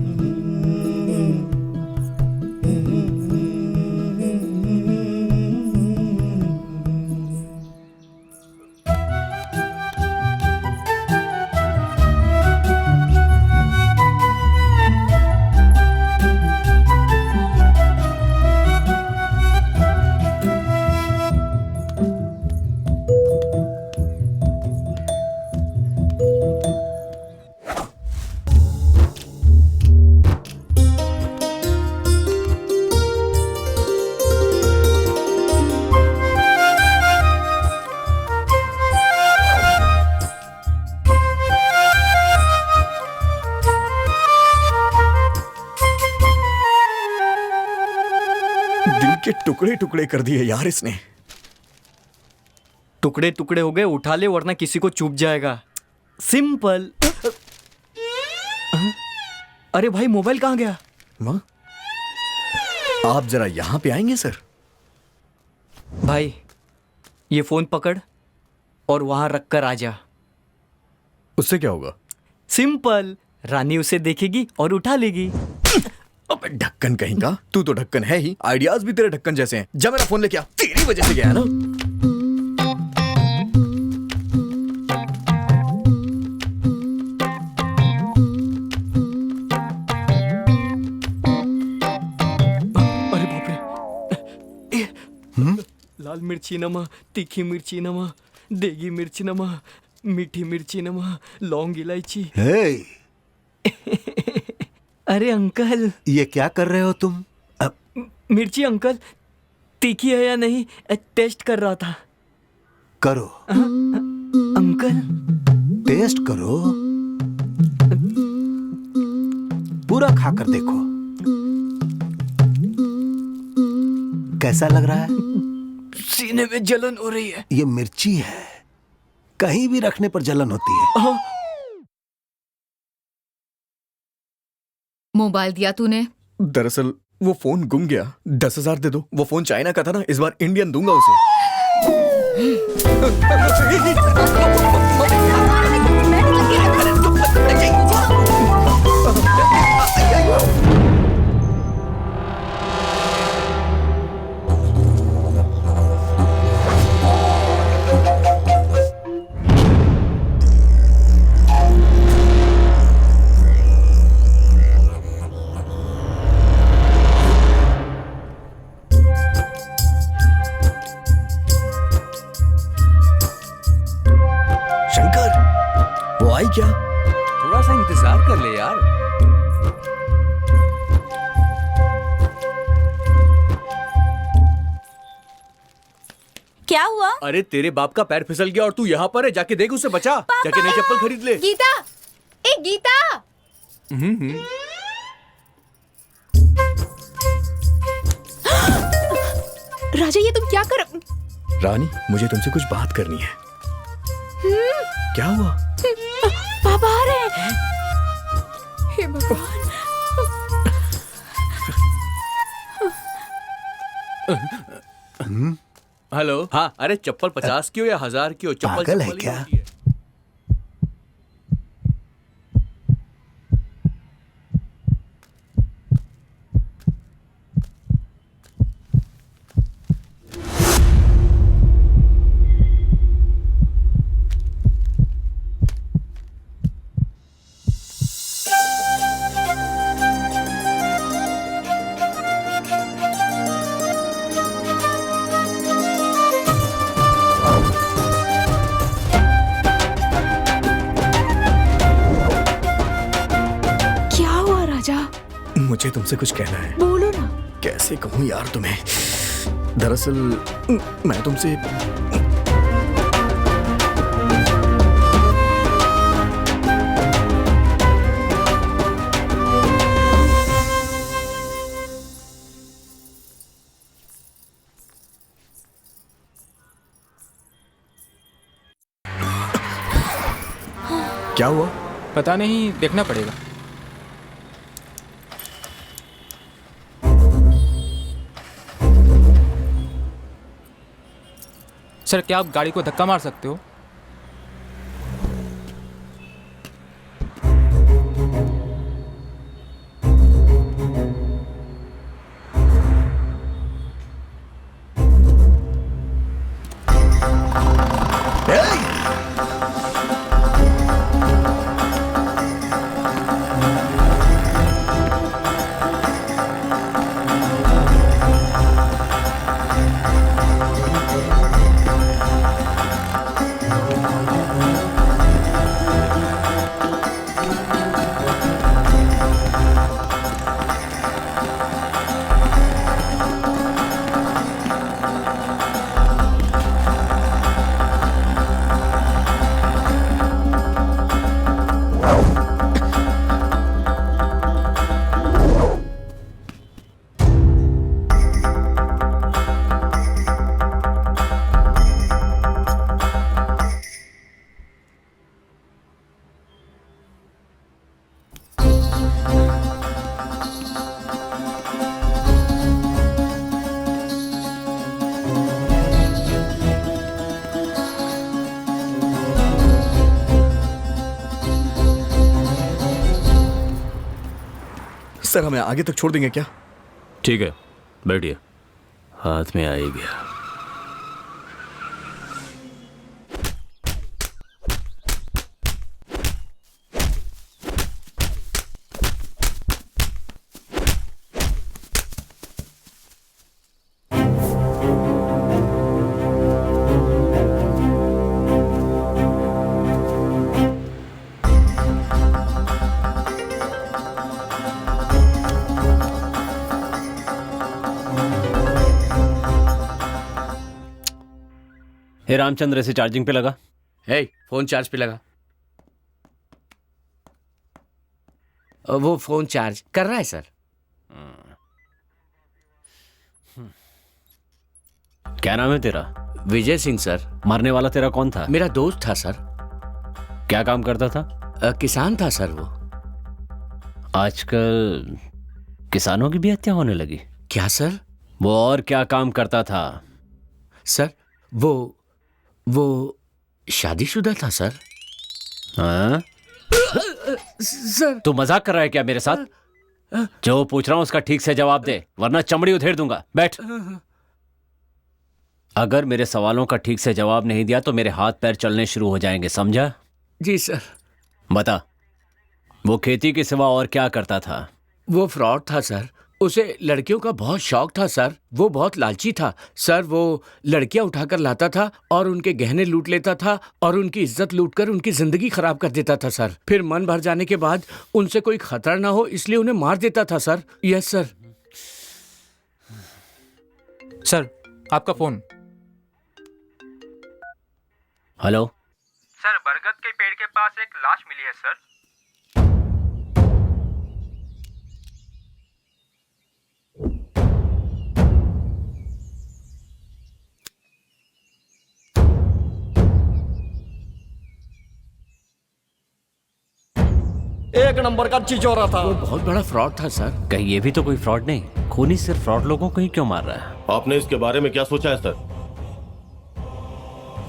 टुकड़े टुकड़े कर दिए यार इसने। टुकड़े टुकड़े हो गए, उठा ले वरना किसी को चुभ जाएगा। सिंपल। अरे भाई मोबाइल कहाँ गया? माँ आप जरा यहां पे आएंगे सर? भाई ये फोन पकड़ और वहां रख कर आ जा। उससे क्या होगा? सिंपल, रानी उसे देखेगी और उठा लेगी। अबे ढक्कन कहीं का, तू तो ढक्कन है ही, आइडियाज भी तेरे ढक्कन जैसे हैं। जा मेरा फोन लेके आ, तेरी वजह से गया है ना। अरे बाप रे। लाल मिर्ची नमा, तीखी मिर्ची नमा, देगी मिर्ची नमा, मीठी मिर्ची नमा, लौंग इलायची। अरे अंकल, ये क्या कर रहे हो तुम? मिर्ची अंकल तीखी है या नहीं टेस्ट कर रहा था। करो अंकल, टेस्ट करो, पूरा खाकर देखो कैसा लग रहा है। सीने में जलन हो रही है। ये मिर्ची है, कहीं भी रखने पर जलन होती है। मोबाइल दिया तूने? दरअसल वो फोन गुम गया। 10,000 दे दो। वो फोन चाइना का था ना, इस बार इंडियन दूंगा उसे। वो आई क्या? थोड़ा सा इंतजार कर ले यार। क्या हुआ? अरे तेरे बाप का पैर फिसल गया और तू यहाँ पर है, जाके देख उसे बचा। जाके नई चप्पल खरीद ले। गीता, ए गीता। राजा ये तुम क्या कर? रानी मुझे तुमसे कुछ बात करनी है। क्या हुआ? पापा आ रहे हैं। हे भगवान। हेलो। हाँ, अरे चप्पल 50 की हो या 1000 की हो, चप्पल पागल है चप्पल ही क्या? होती है। मुझे तुमसे कुछ कहना है। बोलो ना। कैसे कहूँ यार तुम्हें? दरअसल मैं तुमसे क्या हुआ? पता नहीं, देखना पड़ेगा। सर, क्या आप गाड़ी को धक्का मार सकते हो? सर, हमें आगे तक छोड़ देंगे क्या? ठीक है, बैठिए। हाथ में आ ही गया। हे रामचंद्र, इसे चार्जिंग पे लगा। हे, फोन चार्ज पे लगा। वो फोन चार्ज कर रहा है सर। क्या नाम है तेरा? विजय सिंह सर। मारने वाला तेरा कौन था? मेरा दोस्त था सर। क्या काम करता था? किसान था सर वो। आजकल किसानों की भी हत्या होने लगी। क्या सर? वो और क्या काम करता था? सर वो शादीशुदा था सर। हाँ? सर, तू मजाक कर रहा है क्या मेरे साथ? जो पूछ रहा हूं उसका ठीक से जवाब दे, वरना चमड़ी उधेड़ दूंगा। बैठ। अगर मेरे सवालों का ठीक से जवाब नहीं दिया तो मेरे हाथ पैर चलने शुरू हो जाएंगे, समझा? जी सर। बता, वो खेती के सिवा और क्या करता था? वो फ्रॉड था सर। उसे लड़कियों का बहुत शौक था सर। वो बहुत लालची था सर। वो लड़कियां उठाकर लाता था और उनके गहने लूट लेता था और उनकी इज्जत लूटकर उनकी जिंदगी खराब कर देता था सर। फिर मन भर जाने के बाद उनसे कोई खतरा ना हो इसलिए उन्हें मार देता था सर। Yes sir. सर आपका फोन। हेलो सर, बरगद के पेड़ के पास एक लाश मिली है सर। एक नंबर का चिचोरा था। वो बहुत बड़ा फ्रॉड था सर। कहीं ये भी तो कोई फ्रॉड नहीं। खूनी सिर्फ फ्रॉड लोगों को ही क्यों मार रहा है? आपने इसके बारे में क्या सोचा है सर?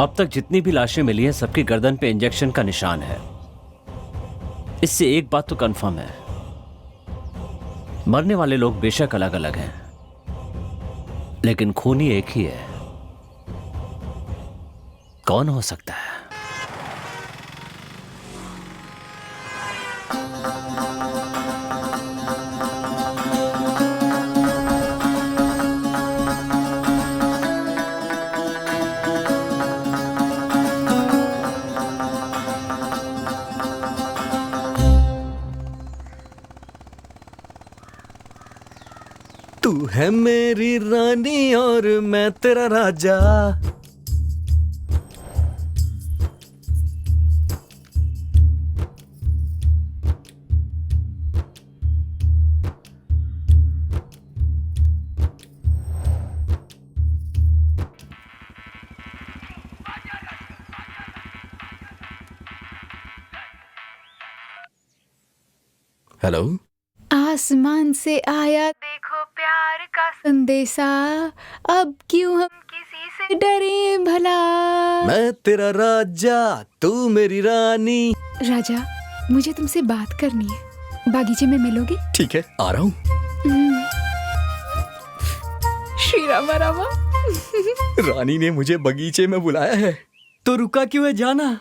अब तक जितनी भी लाशें मिली हैं सबकी गर्दन पे इंजेक्शन का निशान है। इससे एक बात तो कंफर्म है, मरने वाले लोग बेशक अलग अलग हैं लेकिन खूनी एक ही है। कौन हो सकता है? तू है मेरी रानी और मैं तेरा राजा। हेलो। आसमान से आया देखो प्यार का संदेशा, अब क्यों हम किसी से डरे भला। मैं तेरा राजा तू मेरी रानी। राजा, मुझे तुमसे बात करनी है। बागीचे में मिलोगे? ठीक है, आ रहा हूँ। श्री रामा रामा। रानी ने मुझे बगीचे में बुलाया है, तो रुका क्यों है? जाना।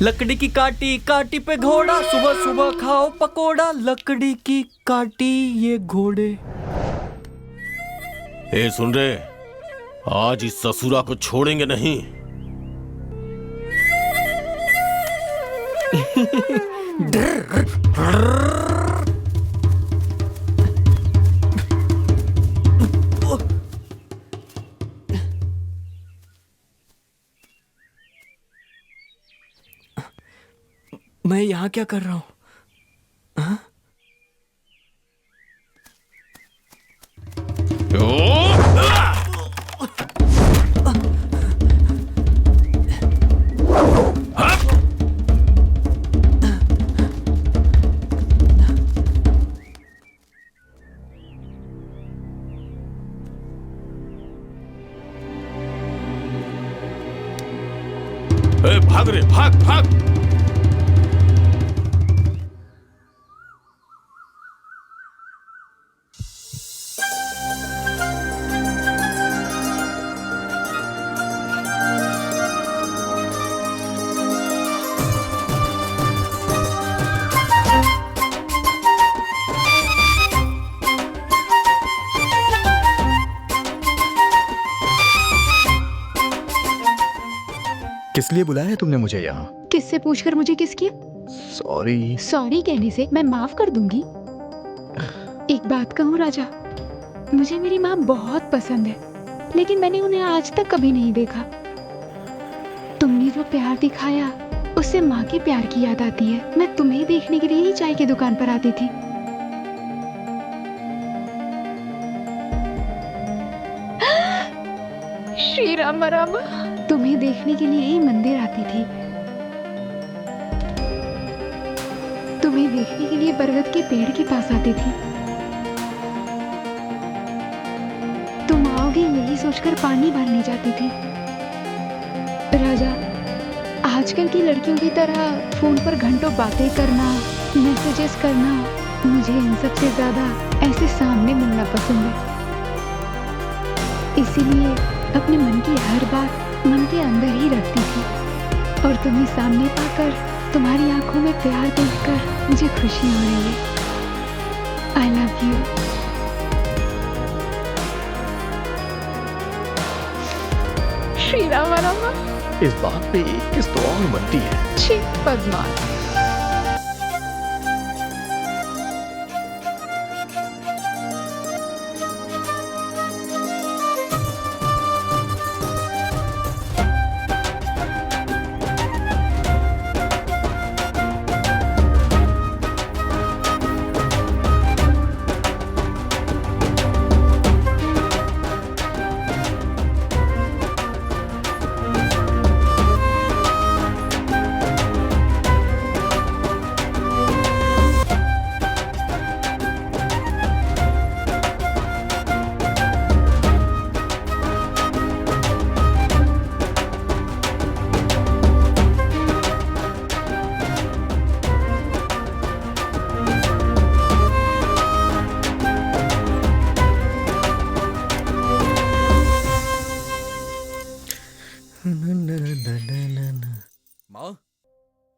लकड़ी की काटी काटी पे घोड़ा, सुबह सुबह खाओ पकोड़ा। लकड़ी की काटी ये घोड़े। ए सुन रहे, आज इस ससुरा को छोड़ेंगे नहीं। मैं यहाँ क्या कर रहा हूँ? भाग रे, भाग भाग। किस लिए बुलाया है तुमने मुझे यहाँ? किससे पूछकर मुझे किस किया? सॉरी। सॉरी कहने से मैं माफ कर दूंगी। एक बात कहूँ राजा, मुझे मेरी माँ बहुत पसंद है, लेकिन मैंने उन्हें आज तक कभी नहीं देखा। तुमने जो प्यार दिखाया उससे माँ के प्यार की याद आती है। मैं तुम्हें देखने के लिए ही चाय की दुकान पर आती थी। श्री राम राम। तुम्हें देखने के लिए ही मंदिर आती थी। तुम्हें देखने के लिए बरगद के पेड़ के पास आती थी। तुम आओगे यही सोचकर पानी भरने जाती थी। राजा, आज आजकल की लड़कियों की तरह फोन पर घंटों बातें करना, मैसेजेस करना, मुझे इन सब से ज्यादा ऐसे सामने मिलना पसंद है। इसीलिए अपने मन की हर बात मन के अंदर ही रखती थी, और तुम्हें सामने पाकर, तुम्हारी आंखों में प्यार देखकर मुझे खुशी हो रही है। आई लव यू। श्री राम रामा। इस बात पे एक किस तो और बनती है। छी बदमाश।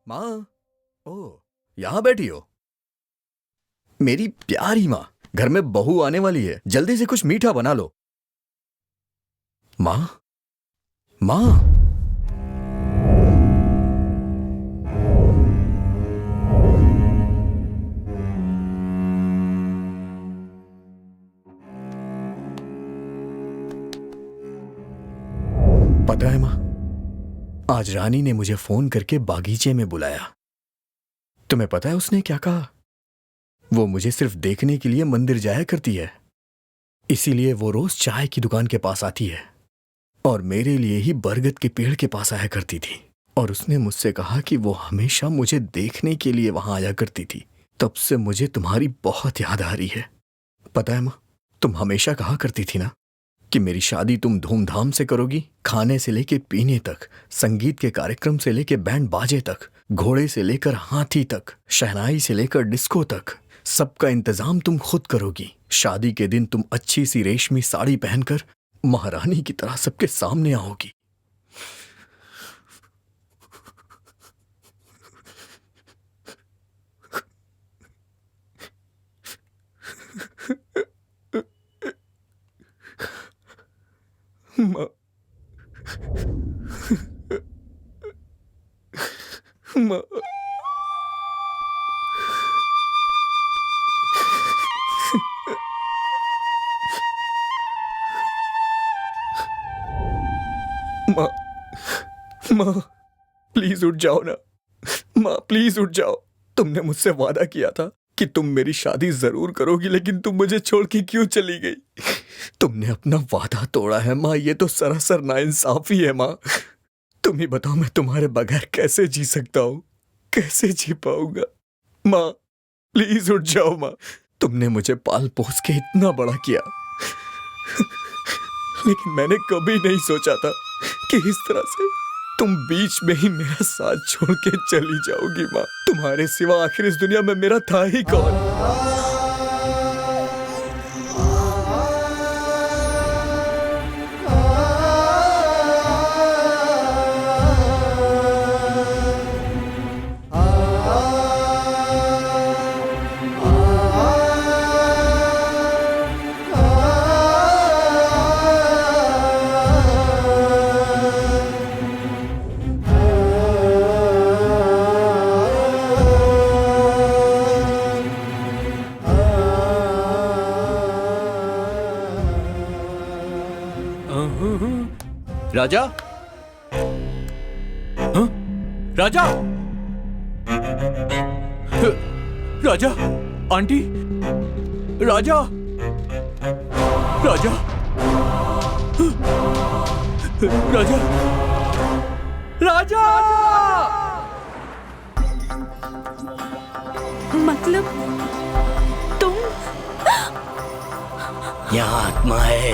माँ, ओ यहाँ बैठी हो? मेरी प्यारी माँ, घर में बहू आने वाली है, जल्दी से कुछ मीठा बना लो। माँ, माँ। पता है माँ, आज रानी ने मुझे फोन करके बागीचे में बुलाया। तुम्हें पता है उसने क्या कहा? वो मुझे सिर्फ देखने के लिए मंदिर जाया करती है, इसीलिए वो रोज चाय की दुकान के पास आती है, और मेरे लिए ही बरगद के पेड़ के पास आया करती थी। और उसने मुझसे कहा कि वो हमेशा मुझे देखने के लिए वहां आया करती थी। तब से मुझे तुम्हारी बहुत याद आ रही है। पता है माँ, तुम हमेशा कहा करती थी ना कि मेरी शादी तुम धूमधाम से करोगी, खाने से लेके पीने तक, संगीत के कार्यक्रम से लेके बैंड बाजे तक, घोड़े से लेकर हाथी तक, शहनाई से लेकर डिस्को तक, सबका इंतजाम तुम खुद करोगी। शादी के दिन तुम अच्छी सी रेशमी साड़ी पहनकर महारानी की तरह सबके सामने आओगी। माँ, माँ, माँ, माँ, प्लीज उठ जाओ ना। माँ प्लीज उठ जाओ। तुमने मुझसे वादा किया था कि तुम मेरी शादी जरूर करोगी, लेकिन तुम मुझे छोड़ के क्यों चली गई? तुमने अपना वादा तोड़ा है माँ, ये तो सरासर नाइंसाफी है माँ। तुम ही बताओ, मैं तुम्हारे बगैर कैसे जी सकता हूँ, कैसे जी पाऊंगा? माँ प्लीज उठ जाओ माँ। तुमने मुझे पाल पोस के इतना बड़ा किया, लेकिन मैंने कभी नहीं सोचा था कि इस तरह से तुम बीच में ही मेरा साथ छोड़ के चली जाओगी माँ। तुम्हारे सिवा आखिर इस दुनिया में मेरा था ही कौन? राजा, हाँ? राजा, राजा, आंटी, राजा, राजा, राजा, राजा। मतलब तुम? यहाँ आत्मा है,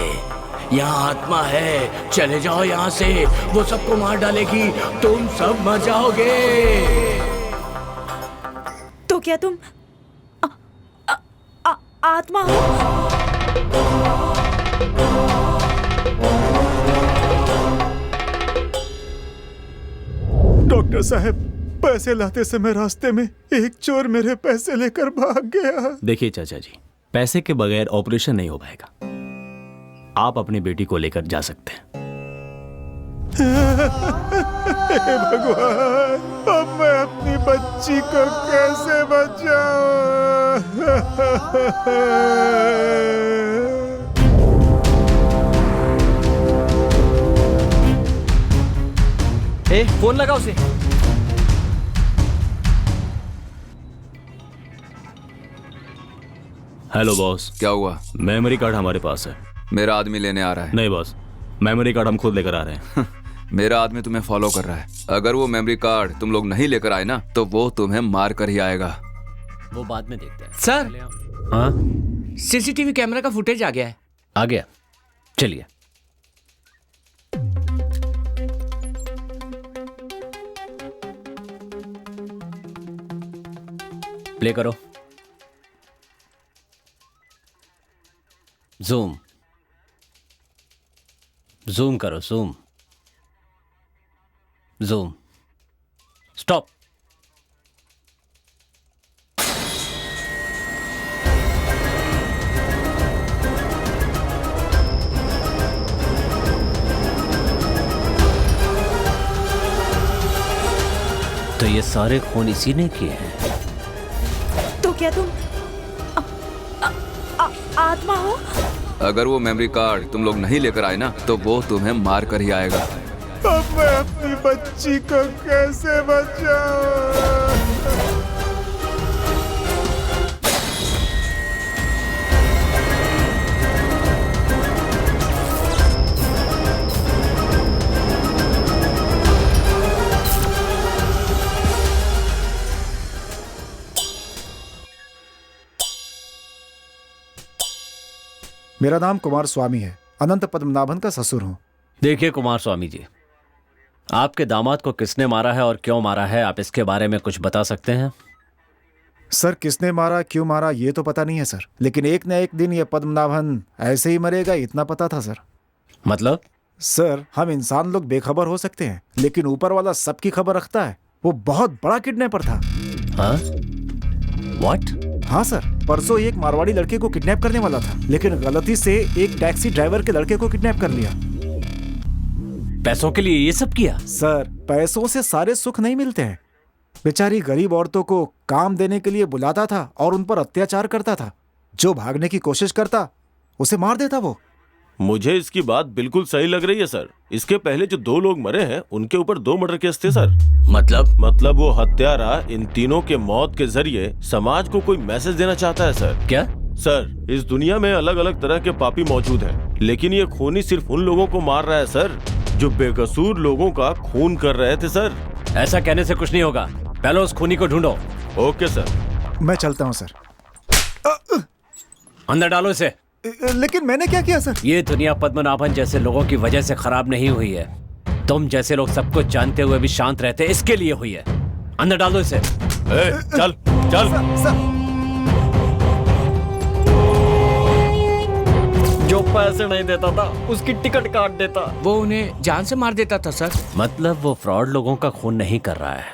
यहाँ आत्मा है, चले जाओ यहाँ से, वो सबको मार डालेगी, तुम सब मर जाओगे। तो क्या तुम आत्मा हो? डॉक्टर साहब, पैसे लाते समय रास्ते में एक चोर मेरे पैसे लेकर भाग गया। देखिए चाचा जी, पैसे के बगैर ऑपरेशन नहीं हो पाएगा। आप अपनी बेटी को लेकर जा सकते हैं। हे भगवान, अब मैं अपनी बच्ची को कैसे बचाऊं? फोन लगा उसे। Hello boss. क्या हुआ? मेमोरी कार्ड हमारे पास है। मेरा आदमी लेने आ रहा है। नहीं बॉस, मेमोरी कार्ड हम खुद लेकर आ रहे हैं। मेरा आदमी तुम्हें फॉलो कर रहा है। अगर वो मेमोरी कार्ड तुम लोग नहीं लेकर आए ना, तो वो तुम्हें मार कर ही आएगा। वो बाद में देखते हैं। सर, हाँ, सीसीटीवी कैमरा का फुटेज आ गया है। आ गया, चलिए। प्ले करो। जूम जूम करो, जूम जूम। स्टॉप। तो ये सारे खून इसी ने किए हैं। तो क्या तुम आत्मा हो? अगर वो मेमोरी कार्ड तुम लोग नहीं लेकर आए ना, तो वो तुम्हें मार कर ही आएगा। अब मैं अपनी बच्ची को कैसे बचाऊं? मेरा नाम कुमार स्वामी है, अनंत पद्मनाभन का ससुर हूँ। देखिए कुमार स्वामी जी, आपके दामाद को किसने मारा है और क्यों मारा है, आप इसके बारे में कुछ बता सकते हैं? सर, किसने मारा, क्यों मारा, ये तो पता नहीं है सर, लेकिन एक न एक दिन ये पद्मनाभन ऐसे ही मरेगा, इतना पता था सर। मतलब? सर, हम इंसान लोग बेखबर हो सकते हैं, लेकिन ऊपर वाला सबकी खबर रखता है। वो बहुत बड़ा किडनैपर था। हाँ? What? हाँ सर, परसों एक मारवाड़ी लड़के को किडनैप करने वाला था, लेकिन गलती से एक टैक्सी ड्राइवर के लड़के को किडनैप कर लिया। पैसों के लिए ये सब किया? सर, पैसों से सारे सुख नहीं मिलते हैं। बेचारी गरीब औरतों को काम देने के लिए बुलाता था और उन पर अत्याचार करता था। जो भागने की कोशिश करता उसे मार देता वो। मुझे इसकी बात बिल्कुल सही लग रही है सर। इसके पहले जो 2 लोग मरे हैं उनके ऊपर 2 मर्डर केस थे सर। मतलब वो हत्यारा इन तीनों के मौत के जरिए समाज को कोई मैसेज देना चाहता है सर। क्या? सर, इस दुनिया में अलग अलग तरह के पापी मौजूद हैं, लेकिन ये खूनी सिर्फ उन लोगों को मार रहा है सर जो बेकसूर लोगों का खून कर रहे थे सर। ऐसा कहने से कुछ नहीं होगा, पहले उस खूनी को ढूंढो। Okay sir. मैं चलता हूँ सर। अंदर डालो इसे। लेकिन मैंने क्या किया सर? ये दुनिया पद्मनाभन जैसे लोगों की वजह से खराब नहीं हुई है। तुम जैसे लोग सब कुछ जानते हुए भी शांत रहते, इसके लिए हुई है। अंदर डालो इसे। चल चल। जो पैसे नहीं देता था उसकी टिकट काट देता। वो उन्हें जान से मार देता था सर। मतलब वो फ्रॉड लोगों का खून नहीं कर रहा है,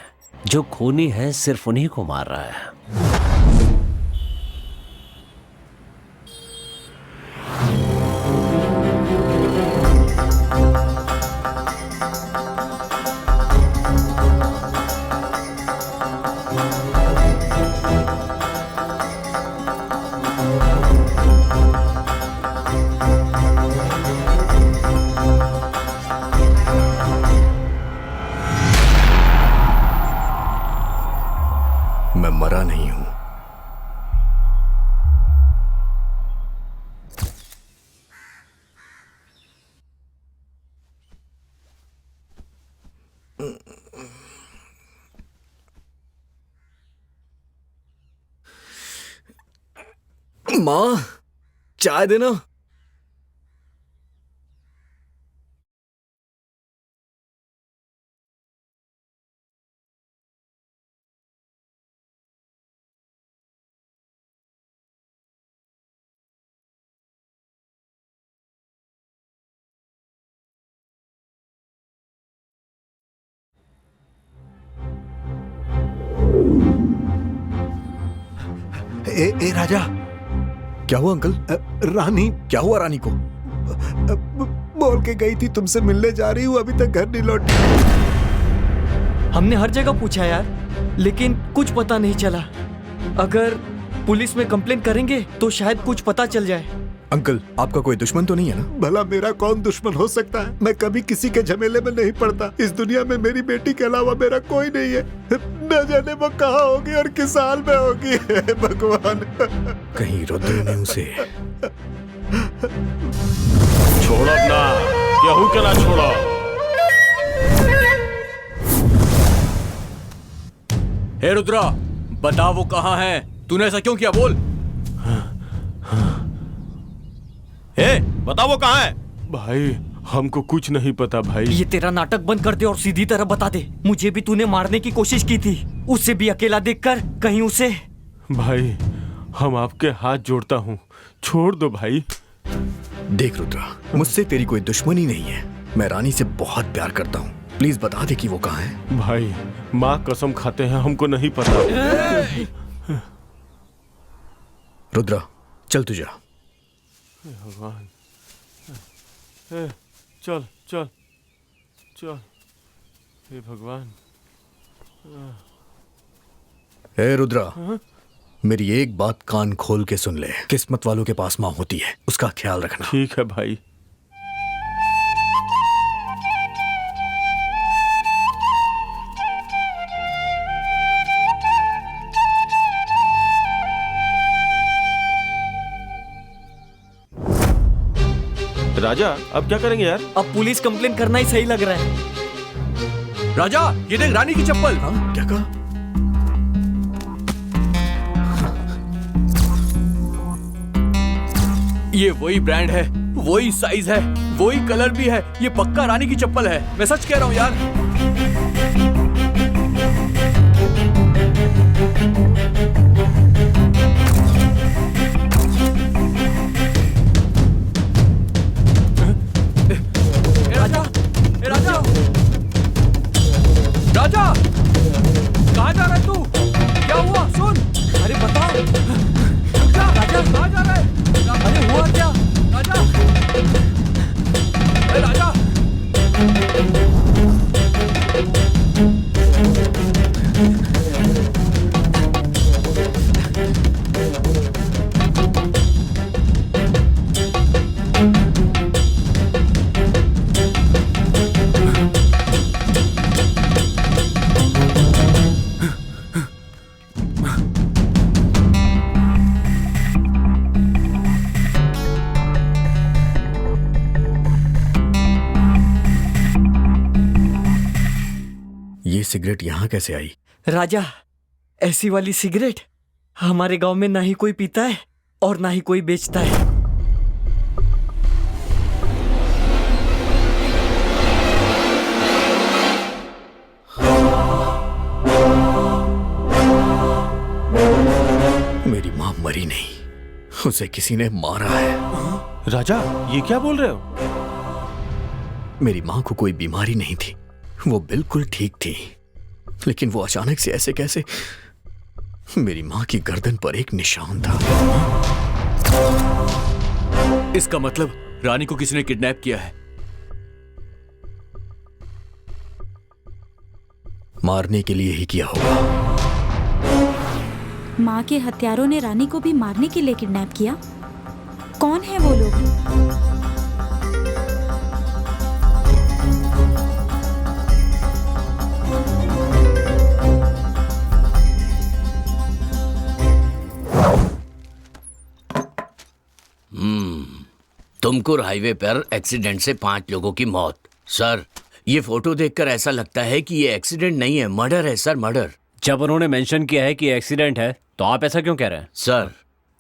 जो खूनी है सिर्फ उन्हीं को मार रहा है। मैं मरा नहीं हूं। माँ, चाय देना। ए राजा, क्या हुआ अंकल? रानी। क्या हुआ रानी को? बोल के गई थी तुमसे मिलने जा रही हूँ, अभी तक घर नहीं लौटी। हमने हर जगह पूछा यार, लेकिन कुछ पता नहीं चला। अगर पुलिस में कंप्लेन करेंगे तो शायद कुछ पता चल जाए। अंकल, आपका कोई दुश्मन तो नहीं है ना? भला मेरा कौन दुश्मन हो सकता है? मैं कभी किसी के झमेले में नहीं पड़ता। इस दुनिया में मेरी बेटी के अलावा मेरा कोई नहीं है। न जाने वो कहाँ होगी और किस हाल में होगी। भगवान, कहीं रुद्र ने उसे छोड़ो अपना, केहू के ना छोड़ो। हे रुद्रा, बता वो कहाँ है? तूने ऐसा क्यों किया? बोल। ए, बता वो कहाँ है? भाई हमको कुछ नहीं पता भाई। ये तेरा नाटक बंद कर दे और सीधी तरह बता दे। मुझे भी तूने मारने की कोशिश की थी, उससे भी अकेला देखकर कहीं उसे। भाई हम आपके हाथ जोड़ता हूँ, छोड़ दो भाई। देख रुद्रा, मुझसे तेरी कोई दुश्मनी नहीं है। मैं रानी से बहुत प्यार करता हूँ। प्लीज बता दे कि वो कहाँ है। भाई माँ कसम खाते हैं, हमको नहीं पता। रुद्रा चल तू जा। भगवान, चल चल चल। हे भगवान। हे रुद्रा, मेरी एक बात कान खोल के सुन ले। किस्मत वालों के पास माँ होती है, उसका ख्याल रखना। ठीक है भाई। राजा अब क्या करेंगे यार? अब पुलिस कंप्लेन करना ही सही लग रहा है। राजा, ये देख रानी की चप्पल। हाँ, क्या कहा? ये वही ब्रांड है, वही साइज है, वही कलर भी है। ये पक्का रानी की चप्पल है, मैं सच कह रहा हूँ यार। राजा, कहाँ जा रहा है तू? क्या हुआ? सुन, अरे बता। राजा कहाँ जा रहा है? अरे हुआ क्या? राजा, अरे राजा। ये सिगरेट यहाँ कैसे आई? राजा, ऐसी वाली सिगरेट हमारे गांव में ना ही कोई पीता है और ना ही कोई बेचता है। मेरी माँ मरी नहीं, उसे किसी ने मारा है। राजा ये क्या बोल रहे हो? मेरी माँ को कोई बीमारी नहीं थी, वो बिल्कुल ठीक थी, लेकिन वो अचानक से ऐसे कैसे? मेरी माँ की गर्दन पर एक निशान था। इसका मतलब रानी को किसी ने किडनैप किया है। मारने के लिए ही किया होगा। माँ के हत्यारों ने रानी को भी मारने के लिए किडनैप किया। कौन है वो लोग? तुमकुर हाईवे पर एक्सीडेंट से 5 लोगों की मौत। सर, ये फोटो देखकर ऐसा लगता है कि ये एक्सीडेंट नहीं है, मर्डर है सर, मर्डर। जब उन्होंने मेंशन किया है कि एक्सीडेंट है, तो आप ऐसा क्यों कह रहे हैं? सर,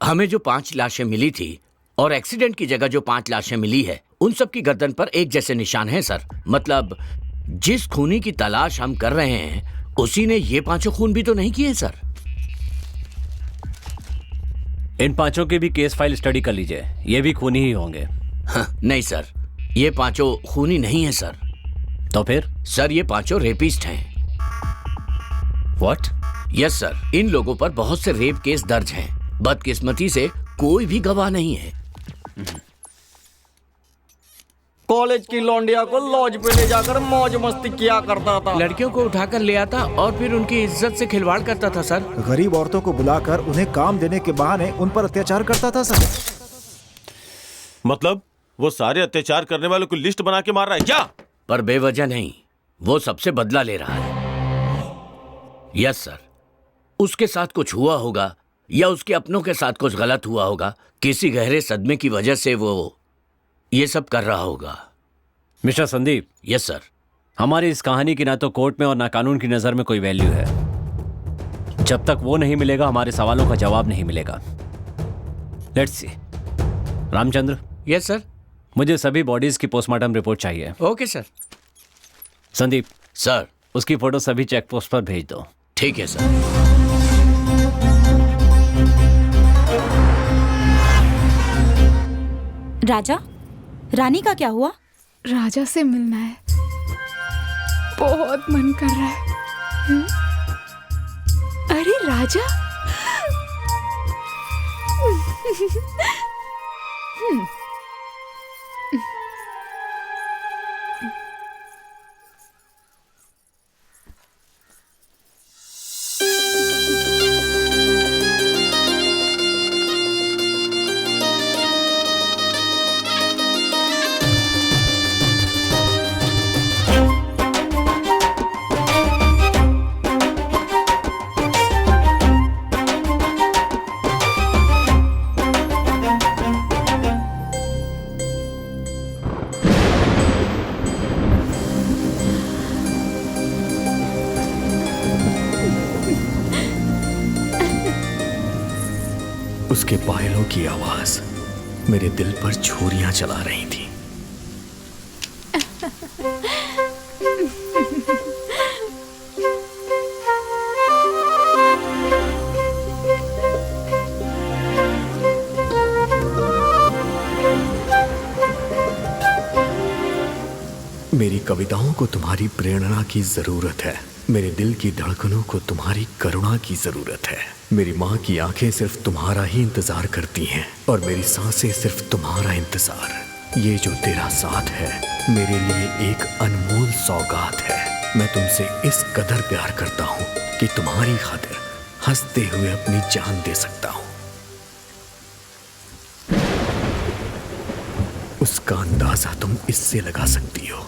हमें जो 5 लाशें मिली थी और एक्सीडेंट की जगह जो 5 लाशें मिली है, उन सब की गर्दन पर एक जैसे निशान हैं सर। मतलब जिस खूनी की तलाश हम कर रहे हैं, उसी ने ये 5 खून भी तो नहीं किए सर। इन 5 की भी केस फाइल स्टडी कर लीजिए, ये भी खूनी ही होंगे। हाँ, नहीं सर, ये 5 खूनी नहीं है सर। तो फिर? सर, ये 5 रेपिस्ट हैं। व्हाट? यस सर, इन लोगों पर बहुत से रेप केस दर्ज हैं। बदकिस्मती से कोई भी गवाह नहीं है। कॉलेज की लौंडिया को लॉज पे ले जाकर मौज मस्ती किया करता था। लड़कियों को उठाकर ले आता और फिर उनकी इज्जत से खिलवाड़ करता था सर। गरीब औरतों को बुलाकर उन्हें काम देने के बहाने उन पर अत्याचार करता था सर। मतलब वो सारे अत्याचार करने वालों को लिस्ट बना के मार रहा है क्या? पर बेवजह नहीं, वो सबसे बदला ले रहा है। यस सर, उसके साथ कुछ हुआ होगा या उसके अपनों के साथ कुछ गलत हुआ होगा। किसी गहरे सदमे की वजह से वो ये सब कर रहा होगा। मिस्टर संदीप। Yes sir. हमारी इस कहानी की ना तो कोर्ट में और ना कानून की नजर में कोई वैल्यू है। जब तक वो नहीं मिलेगा हमारे सवालों का जवाब नहीं मिलेगा। Let's see. Ramchandra. Yes sir. मुझे सभी बॉडीज की पोस्टमार्टम रिपोर्ट चाहिए। Okay sir. संदीप। सर। उसकी फोटो सभी चेक पोस्ट पर भेज दो। ठीक है सर। राजा, रानी का क्या हुआ? राजा से मिलना है, बहुत मन कर रहा है। अरे राजा। उसके पायलों की आवाज मेरे दिल पर छुरियां चला रही थी। मेरी कविताओं को तुम्हारी प्रेरणा की जरूरत है। मेरे दिल की धड़कनों को तुम्हारी करुणा की जरूरत है। मेरी माँ की आंखें सिर्फ तुम्हारा ही इंतजार करती हैं और मेरी सांसें सिर्फ तुम्हारा इंतजार। ये जो तेरा साथ है मेरे लिए एक अनमोल सौगात है। मैं तुमसे इस कदर प्यार करता हूँ कि तुम्हारी खातिर हंसते हुए अपनी जान दे सकता हूँ। उसका अंदाजा तुम इससे लगा सकती हो।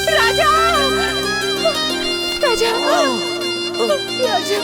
राजा, राजा, राजा,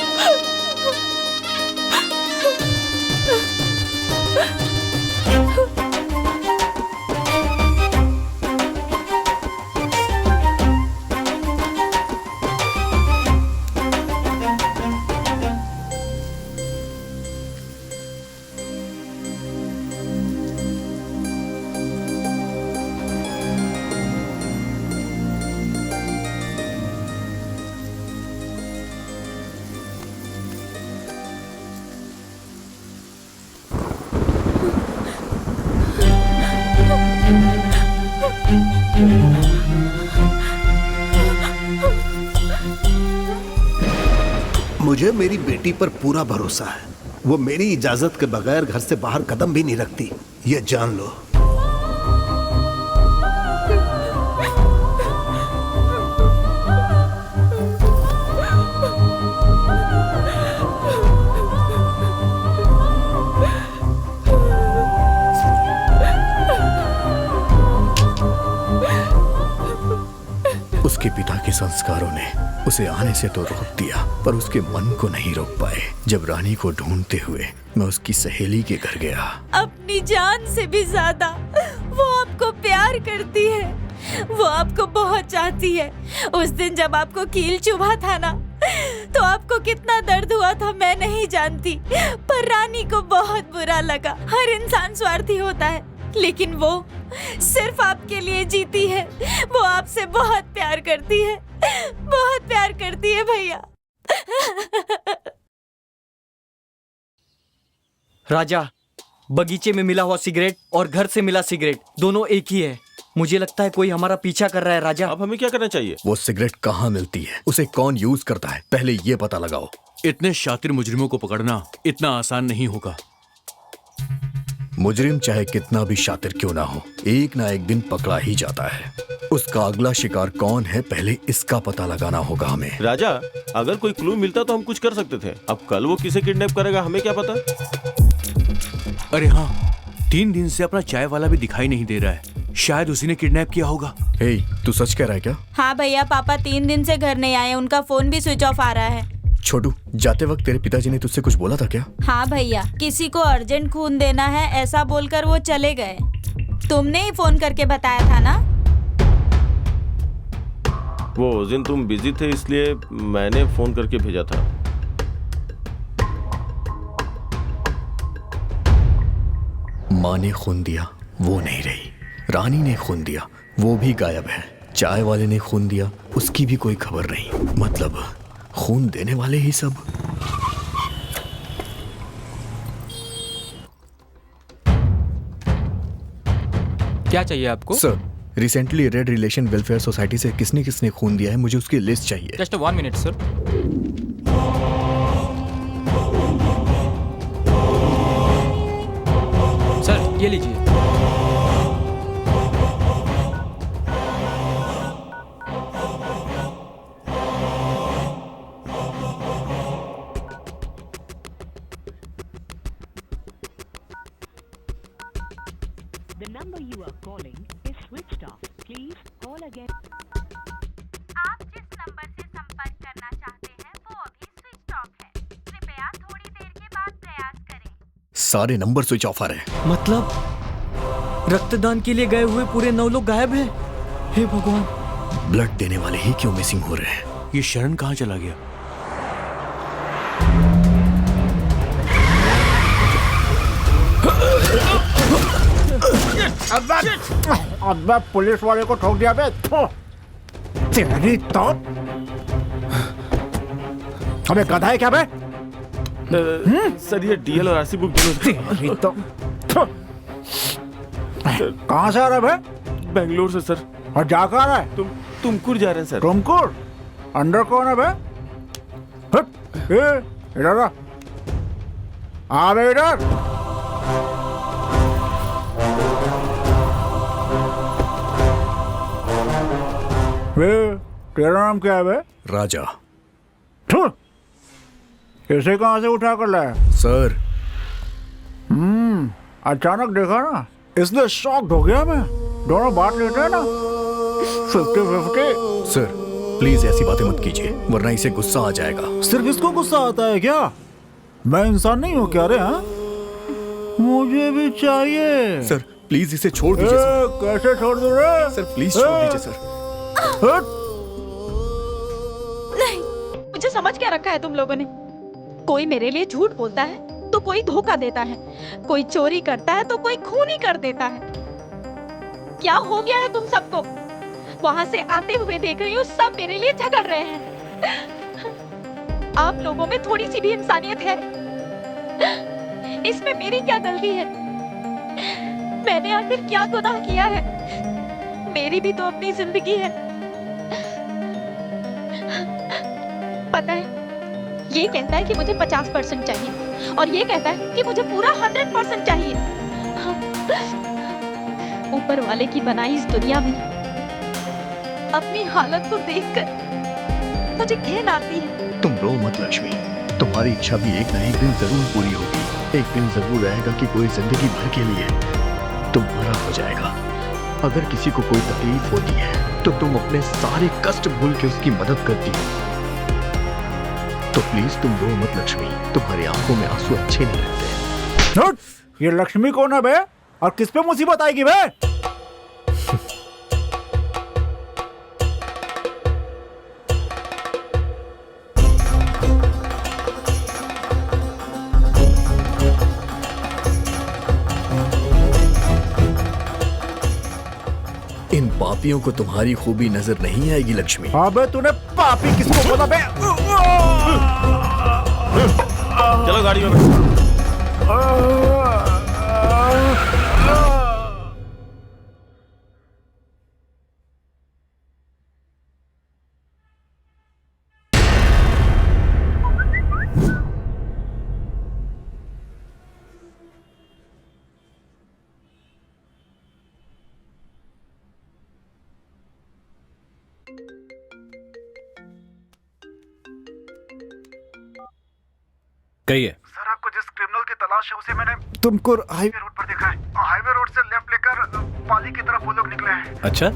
मुझे मेरी बेटी पर पूरा भरोसा है। वो मेरी इजाजत के बगैर घर से बाहर कदम भी नहीं रखती, ये जान लो। उसके पिता के संस्कारों ने उसे आने से तो रोक दिया, पर उसके मन को नहीं रोक पाए। जब रानी को ढूंढते हुए मैं उसकी सहेली के घर गया। अपनी जान से भी ज्यादा वो आपको प्यार करती है। वो आपको बहुत चाहती है। उस दिन जब आपको कील चुभा था ना, तो आपको कितना दर्द हुआ था मैं नहीं जानती, पर रानी को बहुत बुरा लगा। हर इंसान स्वार्थी होता है, लेकिन वो सिर्फ आपके लिए जीती है। वो आपसे बहुत प्यार करती है, बहुत प्यार करती है भैया। राजा, बगीचे में मिला हुआ सिगरेट और घर से मिला सिगरेट दोनों एक ही है। मुझे लगता है कोई हमारा पीछा कर रहा है राजा। अब हमें क्या करना चाहिए? वो सिगरेट कहाँ मिलती है, उसे कौन यूज करता है, पहले ये पता लगाओ। इतने शातिर मुजरिमों को पकड़ना इतना आसान नहीं होगा। मुजरिम चाहे कितना भी शातिर क्यों ना हो, एक ना एक दिन पकड़ा ही जाता है। उसका अगला शिकार कौन है, पहले इसका पता लगाना होगा हमें। राजा, अगर कोई क्लू मिलता तो हम कुछ कर सकते थे। अब कल वो किसे किडनैप करेगा हमें क्या पता। अरे हाँ, 3 दिन से अपना चाय वाला भी दिखाई नहीं दे रहा है। शायद उसी ने किडनैप किया होगा। हे, तू सच कह रहा है क्या? हाँ भैया, पापा 3 दिन से घर नहीं आए, उनका फोन भी स्विच ऑफ आ रहा है। छोटू, जाते वक्त तेरे पिताजी ने तुझसे कुछ बोला था क्या? हाँ भैया, किसी को अर्जेंट खून देना है ऐसा बोलकर वो चले गए। तुमने ही फोन करके बताया था ना? वो उस दिन तुम बिजी थे इसलिए मैंने फोन करके भेजा था। माँ ने खून दिया, वो नहीं रही। रानी ने खून दिया, वो भी गायब है। चाय वाले ने खून दिया, उसकी भी कोई खबर नहीं। मतलब खून देने वाले ही सब। क्या चाहिए आपको? Sir, recently red relation welfare society से किसने किसने खून दिया है, मुझे उसकी लिस्ट चाहिए। Just 1 minute sir. सर ये लीजिए। The number you are calling is switched off. Please call again. आप जिस नंबर से संपर्क करना चाहते हैं वो अभी स्विच ऑफ है। कृपया थोड़ी देर के बाद प्रयास करें। सारे नंबर स्विच ऑफ आ रहे हैं। मतलब रक्तदान के लिए गए हुए पूरे 9 लोग गायब हैं। हे भगवान, ब्लड देने वाले ही क्यों मिसिंग हो रहे हैं? ये शरण कहाँ चला गया? अब्बा पुलिस वाले को ठोक दिया बे। तेरी तो अबे गधा है क्या बे? सर ये डीएल और आरसी बुक तेरी तो कहाँ से आ रहा है बे? बेंगलोर से सर। और जा कहाँ रहा है? तुमकुर जा रहे हैं सर। तुमकुर? अंदर कौन है बे? इधर आ बे, इधर। तेरा नाम क्या है बे? राजा। इसे कहाँ से उठा कर लाया? सर। अचानक देखा ना, इसलिए शॉक्ड हो गया मैं। दोनों बात लेते हैं ना 50-50। सर प्लीज ऐसी बातें मत कीजिए, वरना इसे गुस्सा आ जाएगा। सिर्फ इसको गुस्सा आता है क्या? मैं इंसान नहीं हूँ क्या रे? हाँ, मुझे भी चाहिए। सर प्लीज इसे छोड़ दीजिए। कैसे छोड़ दूँ रे? सर प्लीज छोड़ दीजिए सर। नहीं, मुझे समझ क्या रखा है तुम लोगों ने? कोई मेरे लिए झूठ बोलता है तो कोई धोखा देता है, कोई चोरी करता है तो कोई खून ही कर देता है। क्या हो गया है तुम सबको? वहां से आते हुए देख रही हूँ सब मेरे लिए झगड़ रहे हैं। आप लोगों में थोड़ी सी भी इंसानियत है? इसमें मेरी क्या गलती है? मैंने आखिर क्या गुनाह किया है? मेरी भी तो अपनी जिंदगी है। पता है, ये कहता है कि मुझे 50% चाहिए और ये कहता है कि मुझे पूरा 100% चाहिए। ऊपर वाले की बनाई इस दुनिया में अपनी हालत को देखकर मुझे घिन आती है। तुम रो मत लक्ष्मी, तुम्हारी इच्छा भी एक ना एक दिन जरूर पूरी होगी। एक दिन जरूर आएगा कि कोई जिंदगी भर के लिए तुम्हारा हो जाएगा। अगर किसी को कोई तकलीफ होती है तो तुम अपने सारे कष्ट भूल के उसकी मदद करती हो। तो प्लीज तुम रो मत लक्ष्मी, तुम्हारी आंखों में आंसू अच्छे नहीं लगते। ये लक्ष्मी कौन है बे? और किस पे मुसीबत आएगी बे? इन पापियों को तुम्हारी खूबी नजर नहीं आएगी लक्ष्मी। अबे तूने पापी किसको बोला बे? चलो गाड़ी में। कहिए। सर आपको जिस क्रिमिनल की तलाश है उसे मैंने तुमको हाईवे रोड पर देखा है। हाईवे रोड से लेफ्ट लेकर पाली की तरफ वो लोग निकले हैं। अच्छा,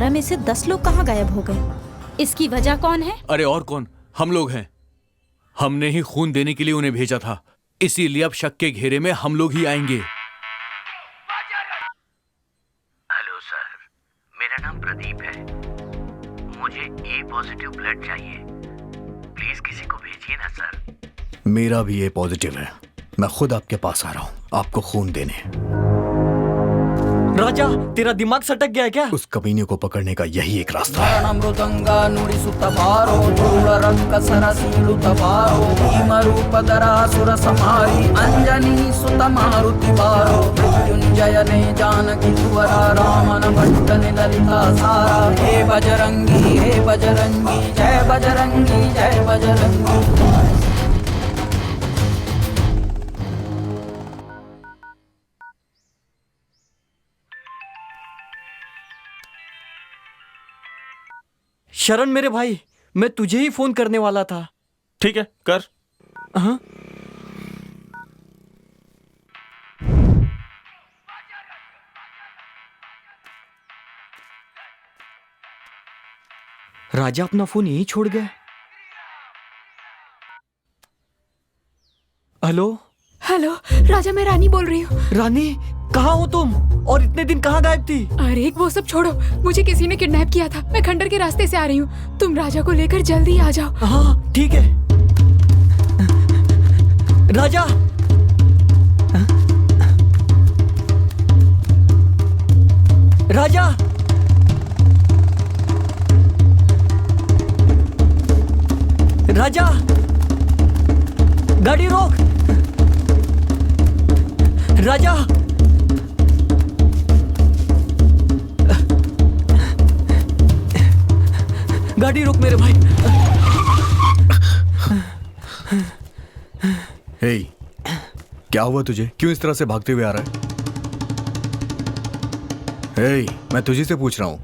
में से 10 लोग कहाँ गायब हो गए? इसकी वजह कौन है? अरे और कौन, हम लोग हैं। हमने ही खून देने के लिए उन्हें भेजा था, इसीलिए अब शक के घेरे में हम लोग ही आएंगे। हेलो सर, मेरा नाम प्रदीप है। मुझे ए पॉजिटिव ब्लड चाहिए, प्लीज किसी को भेजिए ना सर। मेरा भी ए पॉजिटिव है, मैं खुद आपके पास आ रहा हूँ आपको खून देने। राजा, तेरा दिमाग सटक गया है क्या? उस कमीने को पकड़ने का यही एक रास्ता है। मृदंगा नुड़ी सुतबारो धूल रंग सरसीलु तबारो भीम रूप दरासुर समारी अंजनी सुत मारुति बारो मृत्युंजय ने जानकी तुवरा रामन भट्ट ललिता सारा हे बजरंगी जय बजरंगी जय बजरंगी। शरण मेरे भाई, मैं तुझे ही फोन करने वाला था। ठीक है, कर। हाँ? राजा अपना फोन यहीं छोड़ गया। हेलो हेलो, राजा मैं रानी बोल रही हूँ। रानी, कहाँ हो तुम और इतने दिन कहाँ गायब थी? अरे वो सब छोड़ो, मुझे किसी ने किडनैप किया था। मैं खंडर के रास्ते से आ रही हूँ, तुम राजा को लेकर जल्दी आ जाओ। हाँ ठीक है। राजा, राजा, राजा, गाड़ी रोक। राजा, गाड़ी रोक मेरे भाई। हे, क्या हुआ तुझे? क्यों इस तरह से भागते हुए आ रहा है? हे, मैं तुझे से पूछ रहा हूँ।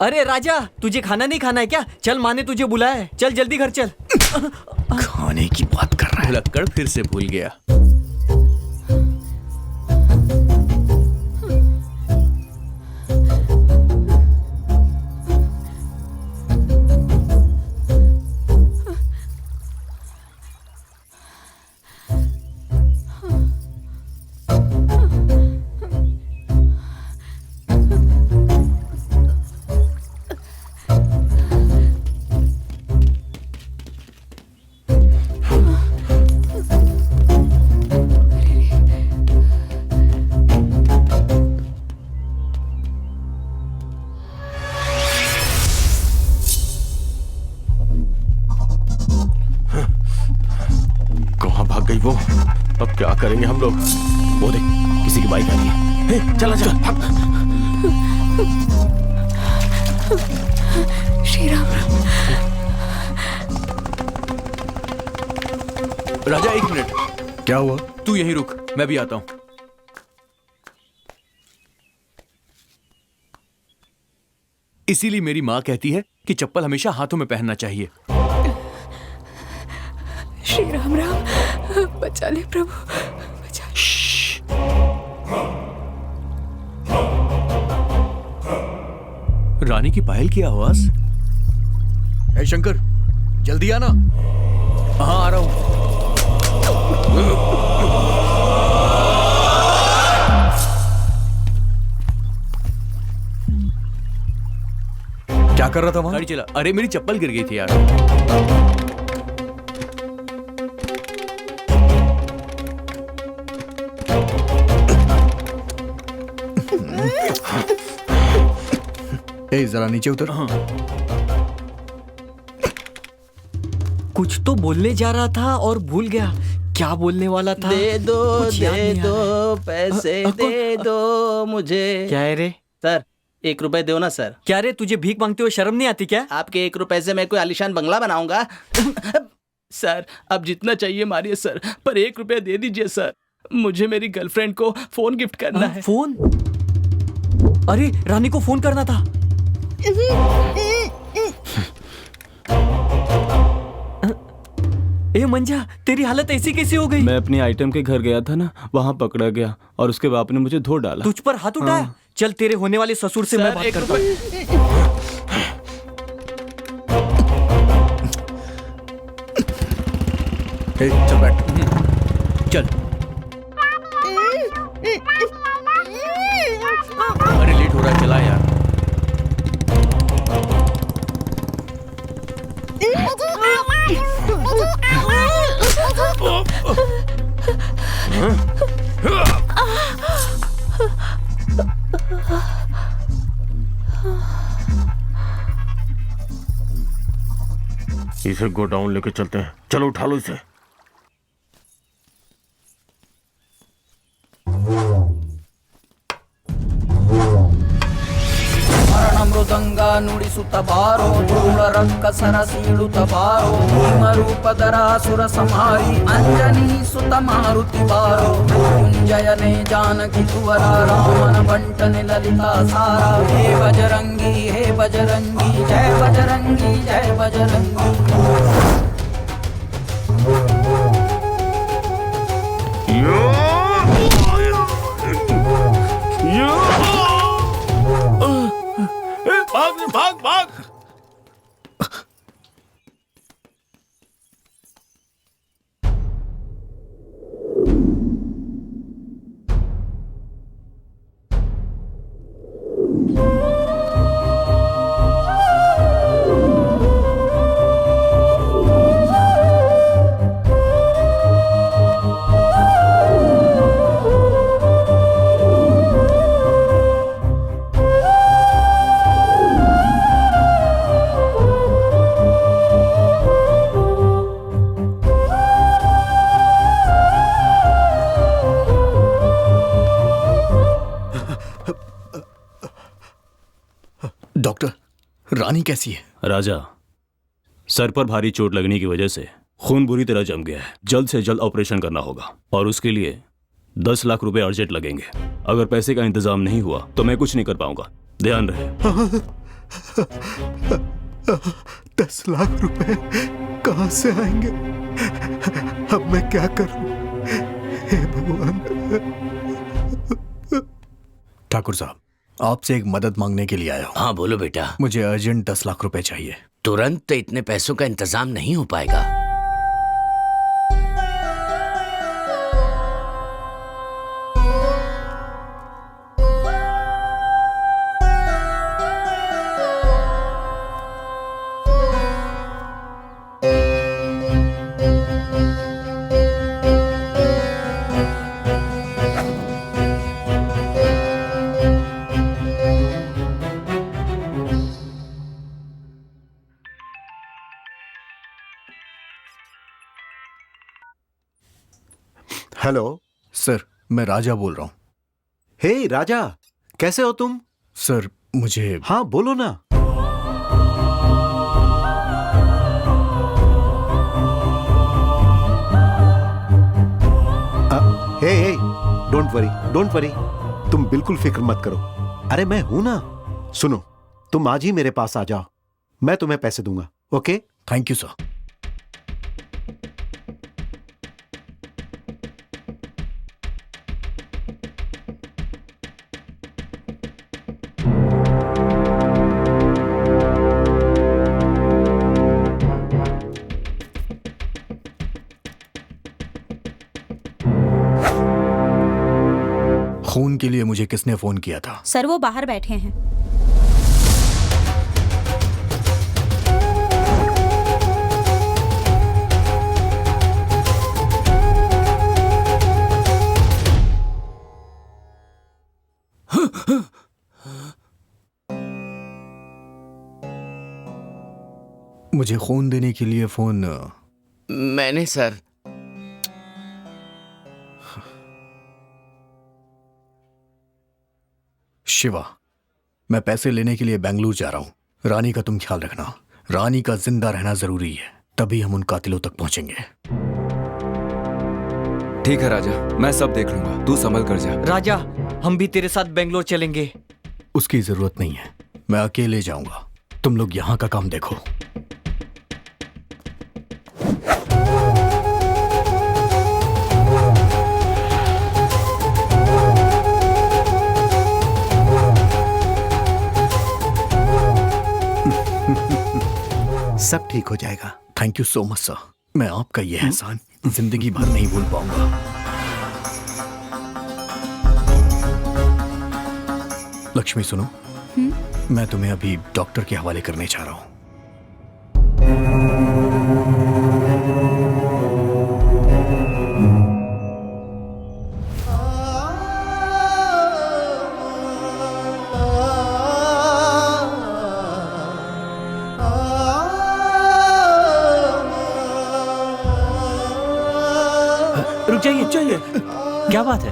अरे राजा, तुझे खाना नहीं खाना है क्या? चल, माँ ने तुझे बुलाया है, चल जल्दी घर चल। खाने की बात कर रहा है। भुलक्कड़ फिर से भूल गया। अब क्या करेंगे हम लोग? वो देख, किसी की बाइक आ रही है। चला चल, भाग। श्री राम। राजा एक मिनट। क्या हुआ? तू यहीं रुक, मैं भी आता हूं। इसीलिए मेरी माँ कहती है कि चप्पल हमेशा हाथों में पहनना चाहिए। श्री राम राम, बचा ले प्रभु, बचा। रानी की पायल की आवाज। ए शंकर, जल्दी आना। हाँ आ रहा हूं। क्या कर रहा था वहां? गाड़ी चला। अरे मेरी चप्पल गिर गई थी यार। ए, जरा नीचे उतर। हाँ। कुछ तो बोलने जा रहा था और भूल गया। क्या बोलने वाला था? दे दो कुछ याद दे नहीं आ दो पैसे दे दो मुझे। क्या है रे? सर 1 रुपए दो ना सर। क्या रे, तुझे भीख मांगते हुए शर्म नहीं आती क्या? आपके 1 रुपए से मैं कोई आलीशान बंगला बनाऊंगा? सर अब जितना चाहिए मारिए सर, पर 1 रुपया दे दीजिए सर। मुझे मेरी गर्लफ्रेंड को फोन गिफ्ट करना है। फोन? अरे रानी को फोन करना था। ए मंजा, तेरी हालत ऐसी कैसे हो गई? मैं अपनी आइटम के घर गया था ना, वहाँ पकड़ा गया और उसके बाप ने मुझे धो डाला। तुझ पर हाथ उठाया? हाँ। चल तेरे होने वाले ससुर से मैं बात करता हूँ। चल बैठ। चल। अरे लेट हो रहा है, चला यार। इसे गोडाउन लेके चलते हैं। चलो उठा लो इसे। ಮೃದಂಗ ನುಡಿಸುತ್ತ ಬಾರೋ ಧೂಳ ರಕ್ಕಸರ ಸೀಳುತ್ತ ಬಾರೋ ಭೀಮರೂಪಧರಾಸುರ ಸಂಹಾರಿ ಅಂಜನಿ ಸುತ ಮಾರುತಿ ಬಾರೋ ಮೃತ್ಯುಂಜಯನೇ ಜಾನಕಿ ತುವರ ರಾಮನ ಬಂಟನೆ ಲಲಿತಾ ಸಾರ ಹೇ ಬಜರಂಗಿ ಜಯ ಬಜರಂಗಿ ಜಯ ಬಜರಂಗಿ। भाग भाग। डॉक्टर, रानी कैसी है? राजा, सर पर भारी चोट लगने की वजह से खून बुरी तरह जम गया है। जल्द से जल्द ऑपरेशन करना होगा और उसके लिए 10 लाख रुपए अर्जेंट लगेंगे। अगर पैसे का इंतजाम नहीं हुआ तो मैं कुछ नहीं कर पाऊंगा। ध्यान रहे। 10 लाख रुपए कहाँ से आएंगे? अब मैं क्या करूं? हे भगवान। ठाकुर साहब, आपसे एक मदद मांगने के लिए आया हूँ। हाँ बोलो बेटा। मुझे अर्जेंट 10 लाख रुपए चाहिए। तुरंत इतने पैसों का इंतजाम नहीं हो पाएगा। हेलो सर, मैं राजा बोल रहा हूँ। हे राजा, कैसे हो तुम? सर मुझे। हाँ बोलो ना। हे डोंट वरी, तुम बिल्कुल फिक्र मत करो। अरे मैं हूं ना। सुनो, तुम आज ही मेरे पास आ जाओ, मैं तुम्हें पैसे दूंगा। ओके? Thank you sir. खून के लिए मुझे किसने फोन किया था? सर वो बाहर बैठे हैं। मुझे खून देने के लिए फोन। मैंने सर शिवा, मैं पैसे लेने के लिए बेंगलुरु जा रहा हूँ। रानी का तुम ख्याल रखना। रानी का जिंदा रहना जरूरी है, तभी हम उन कातिलों तक पहुंचेंगे। ठीक है राजा, मैं सब देख लूंगा, तू संभल कर जा। राजा, हम भी तेरे साथ बेंगलोर चलेंगे। उसकी जरूरत नहीं है, मैं अकेले जाऊंगा। तुम लोग यहाँ का काम देखो। सब ठीक हो जाएगा। Thank you so much sir. मैं आपका ये एहसान जिंदगी भर नहीं भूल पाऊंगा। लक्ष्मी सुनो, मैं तुम्हें अभी डॉक्टर के हवाले करने जा रहा हूं। रुक जाइए। क्या बात है?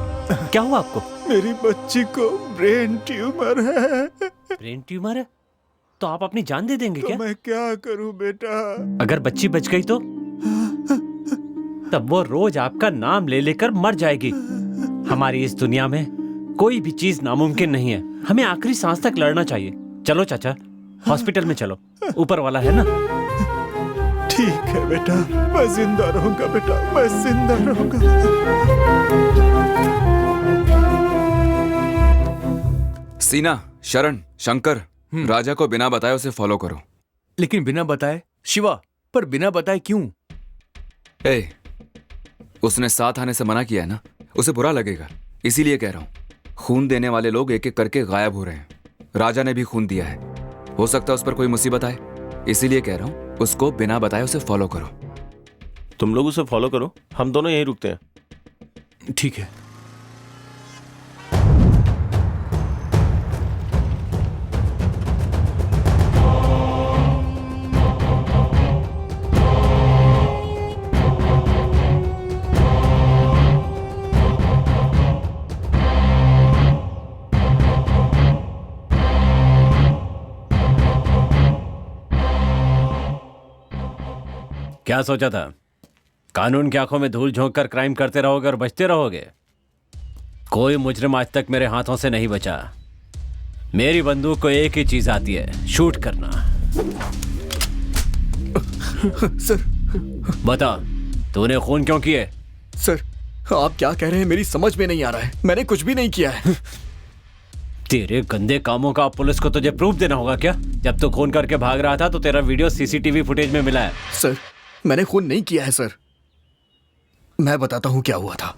क्या हुआ आपको? मेरी बच्ची को ब्रेन ट्यूमर है। ब्रेन ट्यूमर है? तो आप अपनी जान दे देंगे क्या? मैं क्या करूं बेटा? अगर बच्ची बच गई तो? तब वो रोज आपका नाम ले लेकर मर जाएगी। हमारी इस दुनिया में कोई भी चीज नामुमकिन नहीं है। हमें आखिरी सांस तक लड़ना चाहिए। चलो चाचा, हॉस्पिटल में चलो, ऊपर वाला है ना। ठीक है बेटा, मैं जिंदा रहूंगा बेटा, मैं जिंदा रहूंगा। सीना, शरण, शंकर, राजा को बिना बताए उसे फॉलो करो। लेकिन बिना बताए? शिवा, पर बिना बताए क्यों? उसने साथ आने से मना किया है ना, उसे बुरा लगेगा, इसीलिए कह रहा हूं। खून देने वाले लोग एक एक करके गायब हो रहे हैं। राजा ने भी खून दिया है, हो सकता है उस पर कोई मुसीबत आए, इसीलिए कह रहा हूं उसको बिना बताए उसे फॉलो करो। तुम लोग उसे फॉलो करो, हम दोनों यहीं रुकते हैं। ठीक है। क्या सोचा था? कानून की आंखों में धूल झोंक कर क्राइम करते रहोगे और बचते रहोगे? कोई मुजरिम आज तक मेरे हाथों से नहीं बचा। मेरी बंदूक को एक ही चीज आती है, शूट करना। सर, बता, तूने खून क्यों किए? सर, आप क्या कह रहे हैं मेरी समझ में नहीं आ रहा है। मैंने कुछ भी नहीं किया है। तेरे गंदे कामों का पुलिस को तुझे प्रूफ देना होगा क्या? जब तू खून करके भाग रहा था तो तेरा वीडियो सीसीटीवी फुटेज में मिला है। सर, मैंने खून नहीं किया है सर। मैं बताता हूं क्या हुआ था।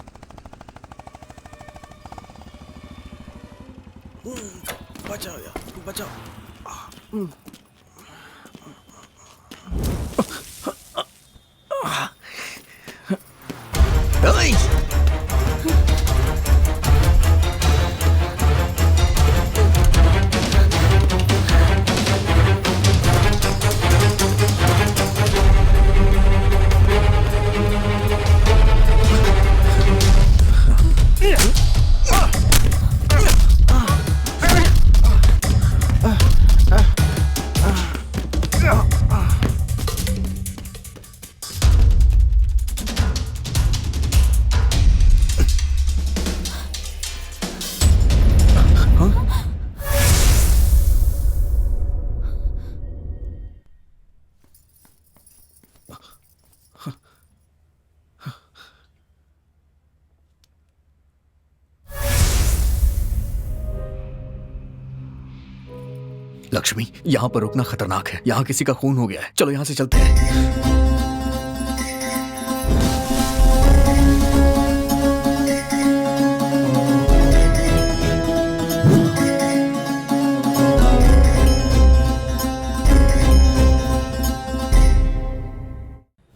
बचाओ यार, बचाओ। लक्ष्मी, यहाँ पर रुकना खतरनाक है। यहाँ किसी का खून हो गया है। चलो यहाँ से चलते हैं।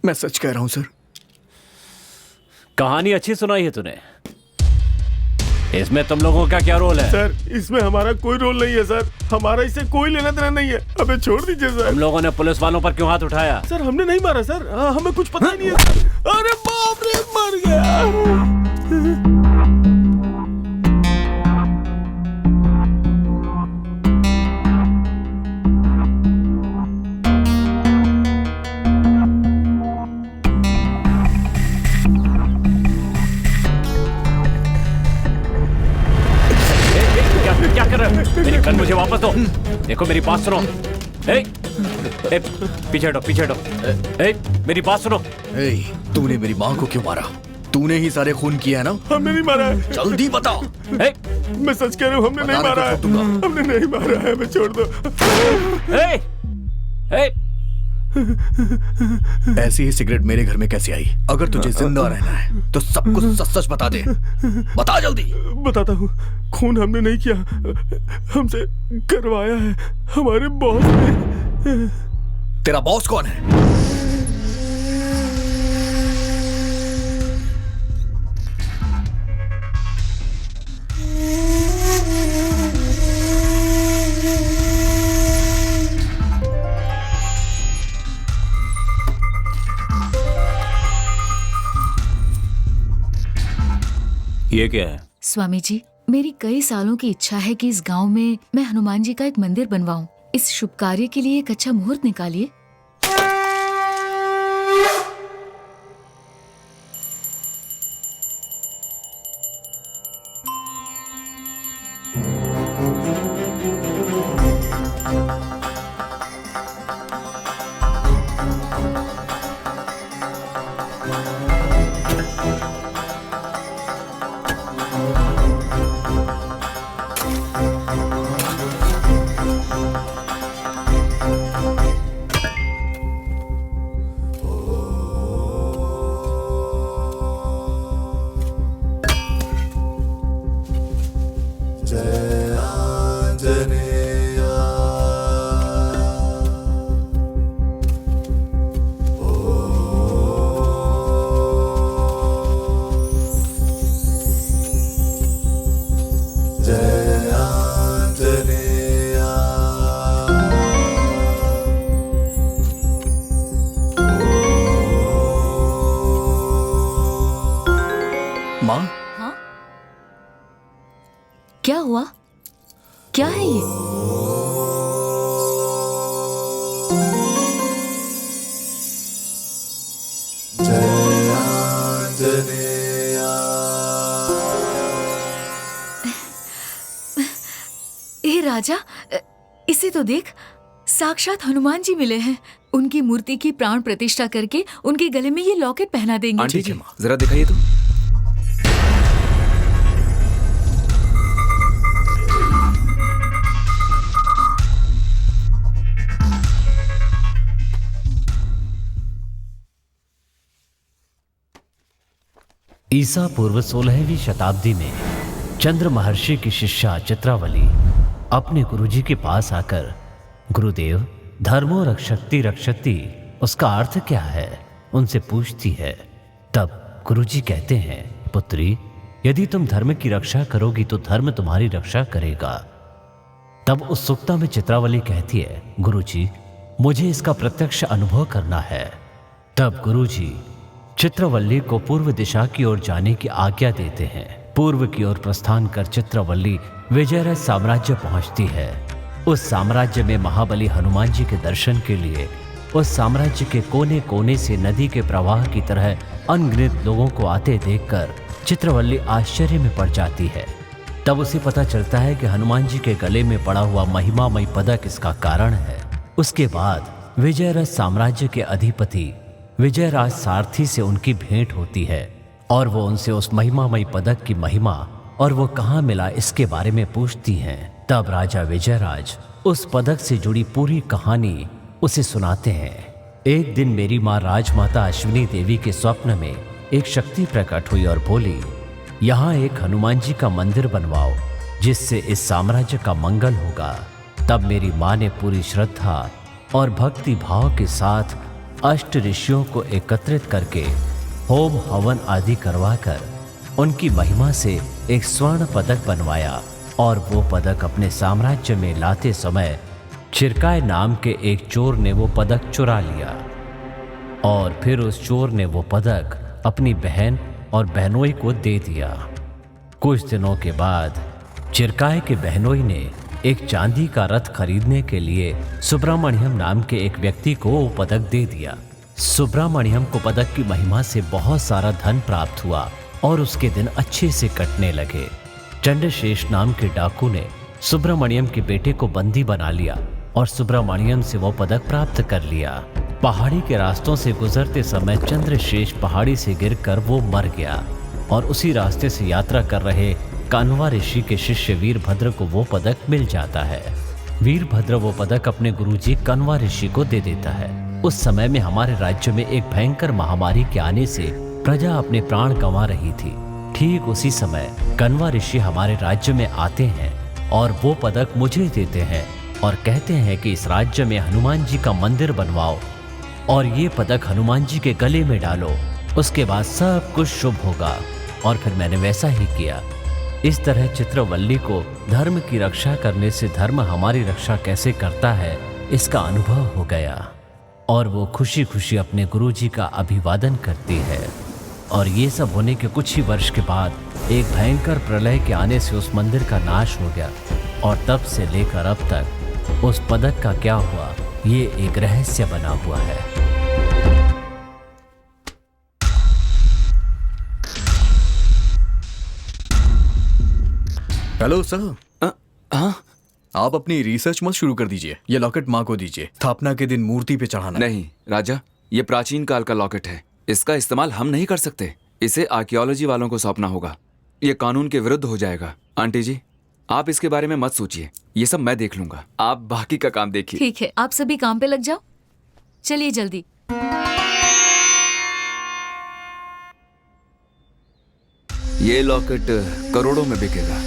मैं सच कह रहा हूँ सर। कहानी अच्छी सुनाई है तूने। इसमें तुम लोगों का क्या रोल है? सर, इसमें हमारा कोई रोल नहीं है सर। हमारा इससे कोई लेना देना नहीं है। हमें छोड़ दीजिए सर। तुम लोगों ने पुलिस वालों पर क्यों हाथ उठाया? सर, हमने नहीं मारा सर। हमें कुछ पता ही नहीं है सर। अरे बाप रे, मर गया। गन मुझे वापस दो। देखो मेरी बात सुनो। ए, ए, पीछे हटो, पीछे हटो। ए, मेरी बात सुनो। ए, तूने मेरी माँ को क्यों मारा? तूने ही सारे खून किया है ना? हमने नहीं मारा है। जल्दी बता। ए, मैं सच कह रहा हूँ, हमने नहीं मारा है। हमने नहीं मारा है, मैं छोड़ दो। ए, ए, ऐसी ही सिगरेट मेरे घर में कैसे आई? अगर तुझे जिंदा रहना है तो सब कुछ सच सच बता दे। बता जल्दी। बताता हूँ, खून हमने नहीं किया, हमसे करवाया है हमारे बॉस ने। तेरा बॉस कौन है? ये क्या है? स्वामी जी, मेरी कई सालों की इच्छा है कि इस गांव में मैं हनुमान जी का एक मंदिर बनवाऊं। इस शुभ कार्य के लिए एक अच्छा मुहूर्त निकालिए। माँ? हाँ? क्या हुआ? क्या है ये? ए राजा, इसे तो देख, साक्षात हनुमान जी मिले हैं। उनकी मूर्ति की प्राण प्रतिष्ठा करके उनके गले में ये लॉकेट पहना देंगे। आंटी जी, जरा दिखाइए तो। ईसा पूर्व 16वीं शताब्दी में चंद्र महर्षि की शिष्या चित्रावली अपने गुरुजी के पास आकर, गुरुदेव, धर्मो रक्षति रक्षति उसका अर्थ क्या है, उनसे पूछती है। तब गुरुजी कहते हैं, पुत्री, यदि तुम धर्म की रक्षा करोगी तो धर्म तुम्हारी रक्षा करेगा। तब उत्सुकता में चित्रावली कहती है, गुरुजी, मुझे इसका प्रत्यक्ष अनुभव करना है। तब गुरुजी चित्रवल्ली को पूर्व दिशा की ओर जाने की आज्ञा देते हैं। पूर्व की ओर प्रस्थान कर चित्रवल्ली विजयराज साम्राज्य पहुंचती है। उस साम्राज्य में महाबली हनुमान जी के दर्शन के लिए उस साम्राज्य के कोने कोने से नदी के प्रवाह की तरह अनगिनत लोगों को आते देखकर चित्रवल्ली आश्चर्य में पड़ जाती है। तब उसे पता चलता है कि हनुमान जी के गले में पड़ा हुआ महिमामय पदक इसका कारण है। उसके बाद विजयराज साम्राज्य के अधिपति विजयराज सारथी से उनकी भेंट होती है और वो उनसे उस महिमामय पदक की महिमा और वो कहाँ मिला इसके बारे में पूछती हैं। तब राजा विजयराज उस पदक से जुड़ी पूरी कहानी उसे सुनाते हैं। एक दिन मेरी माँ राजमाता अश्विनी देवी के स्वप्न में एक शक्ति प्रकट हुई और बोली, यहाँ एक हनुमान जी का मंदिर बनवाओ जिससे इस साम्राज्य का मंगल होगा। तब मेरी माँ ने पूरी श्रद्धा और भक्ति भाव के साथ अष्ट ऋषियों को एकत्रित करके होम हवन आदि करवाकर उनकी महिमा से एक स्वर्ण पदक बनवाया और वो पदक अपने साम्राज्य में लाते समय चिरकाय नाम के एक चोर ने वो पदक चुरा लिया और फिर उस चोर ने वो पदक अपनी बहन और बहनोई को दे दिया। कुछ दिनों के बाद चिरकाय के बहनोई ने एक चांदी का रथ खरीदने के लिए सुब्रमण्यम नाम के एक व्यक्ति को वो पदक दे दिया। सुब्रमण्यम को पदक की महिमा से बहुत सारा धन प्राप्त हुआ और उसके दिन अच्छे से कटने लगे। चंडशेष नाम के डाकू ने सुब्रमण्यम के बेटे को बंदी बना लिया और सुब्रमण्यम से वो पदक प्राप्त कर लिया। पहाड़ी के रास्तों से गुजरते समय चंद्रशेष पहाड़ी से गिरकर वो मर गया और उसी रास्ते से यात्रा कर रहे कान्वा ऋषि के शिष्य वीरभद्र को वो पदक मिल जाता है। वीरभद्र वो पदक अपने गुरुजी कान्वा ऋषि को दे देता है। उस समय में हमारे राज्य में एक भयंकर महामारी के आने से प्रजा अपने प्राण गंवा रही थी। ठीक उसी समय कान्वा ऋषि हमारे राज्य में आते हैं और वो पदक मुझे देते हैं और कहते हैं कि इस राज्य में हनुमान जी का मंदिर बनवाओ और ये पदक हनुमान जी के गले में डालो, उसके बाद सब कुछ शुभ होगा। और फिर मैंने वैसा ही किया। इस तरह चित्रवल्ली को धर्म की रक्षा करने से धर्म हमारी रक्षा कैसे करता है इसका अनुभव हो गया और वो खुशी खुशी अपने गुरुजी का अभिवादन करती है। और ये सब होने के कुछ ही वर्ष के बाद एक भयंकर प्रलय के आने से उस मंदिर का नाश हो गया और तब से लेकर अब तक उस पदक का क्या हुआ ये एक रहस्य बना हुआ है। Hello sir. हाँ, आप अपनी रिसर्च मत शुरू कर दीजिए। ये लॉकेट माँ को दीजिए, स्थापना के दिन मूर्ति पे चढ़ाना। नहीं राजा, ये प्राचीन काल का लॉकेट है, इसका इस्तेमाल हम नहीं कर सकते। इसे आर्कियोलॉजी वालों को सौंपना होगा। ये कानून के विरुद्ध हो जाएगा। आंटी जी, आप इसके बारे में मत सोचिए, ये सब मैं देख लूंगा, आप बाकी का काम देखिए। ठीक है, आप सभी काम पे लग जाओ। चलिए जल्दी। ये लॉकेट करोड़ों में बिकेगा।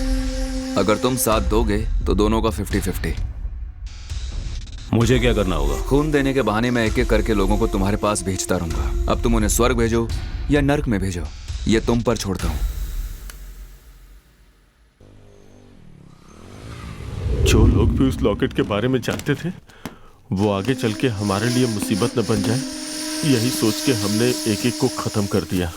अगर तुम साथ दोगे तो दोनों का 50-50। मुझे क्या करना होगा? खून देने के बहाने मैं एक एक करके लोगों को तुम्हारे पास भेजता रहूंगा। अब तुम उन्हें स्वर्ग भेजो या नर्क में भेजो, ये तुम पर छोड़ता हूं। जो लोग भी उस लॉकेट के बारे में जानते थे वो आगे चल के हमारे लिए मुसीबत न बन जाए, यही सोच के हमने एक एक को खत्म कर दिया।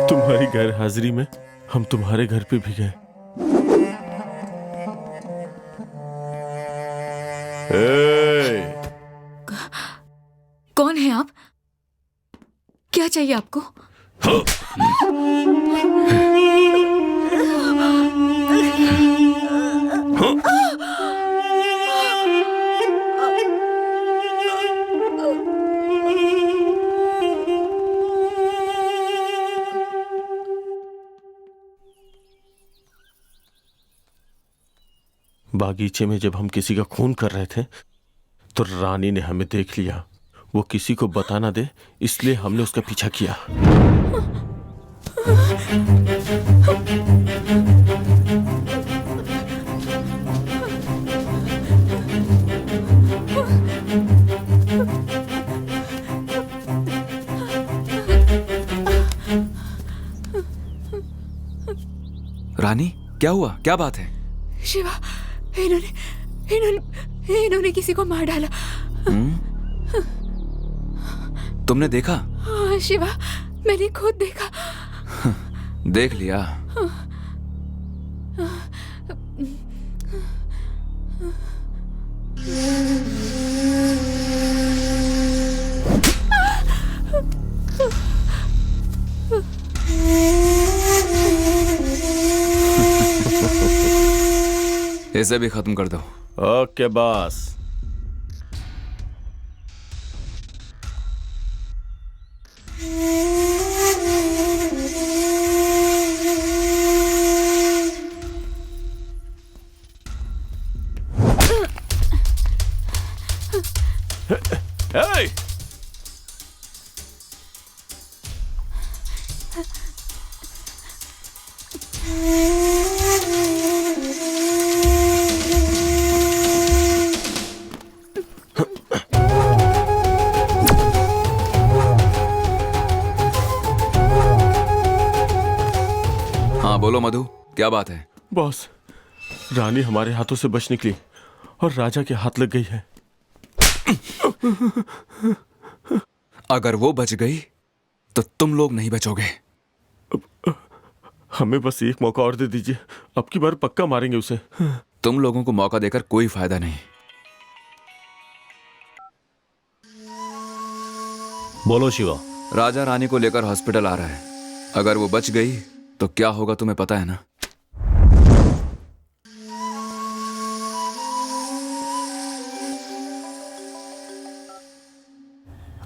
तुम्हारी गैर हाजिरी में हम तुम्हारे घर पे भी गए। कौन है आप? क्या चाहिए आपको? बागीचे में जब हम किसी का खून कर रहे थे तो रानी ने हमें देख लिया। वो किसी को बता ना दे इसलिए हमने उसका पीछा किया। रानी, क्या हुआ? क्या बात है? शिवा, इन्होंने किसी को मार डाला। तुमने देखा? हाँ शिवा, मैंने खुद देखा। देख लिया। इसे भी खत्म कर दो। Okay boss. Hey! हाँ बोलो मधु, क्या बात है? बॉस, रानी हमारे हाथों से बच निकली और राजा के हाथ लग गई है। अगर वो बच गई तो तुम लोग नहीं बचोगे। हमें बस एक मौका और दे दीजिए, अब की बार पक्का मारेंगे उसे। तुम लोगों को मौका देकर कोई फायदा नहीं। बोलो शिवा। राजा रानी को लेकर हॉस्पिटल आ रहा है। अगर वो बच गई तो क्या होगा तुम्हें पता है ना?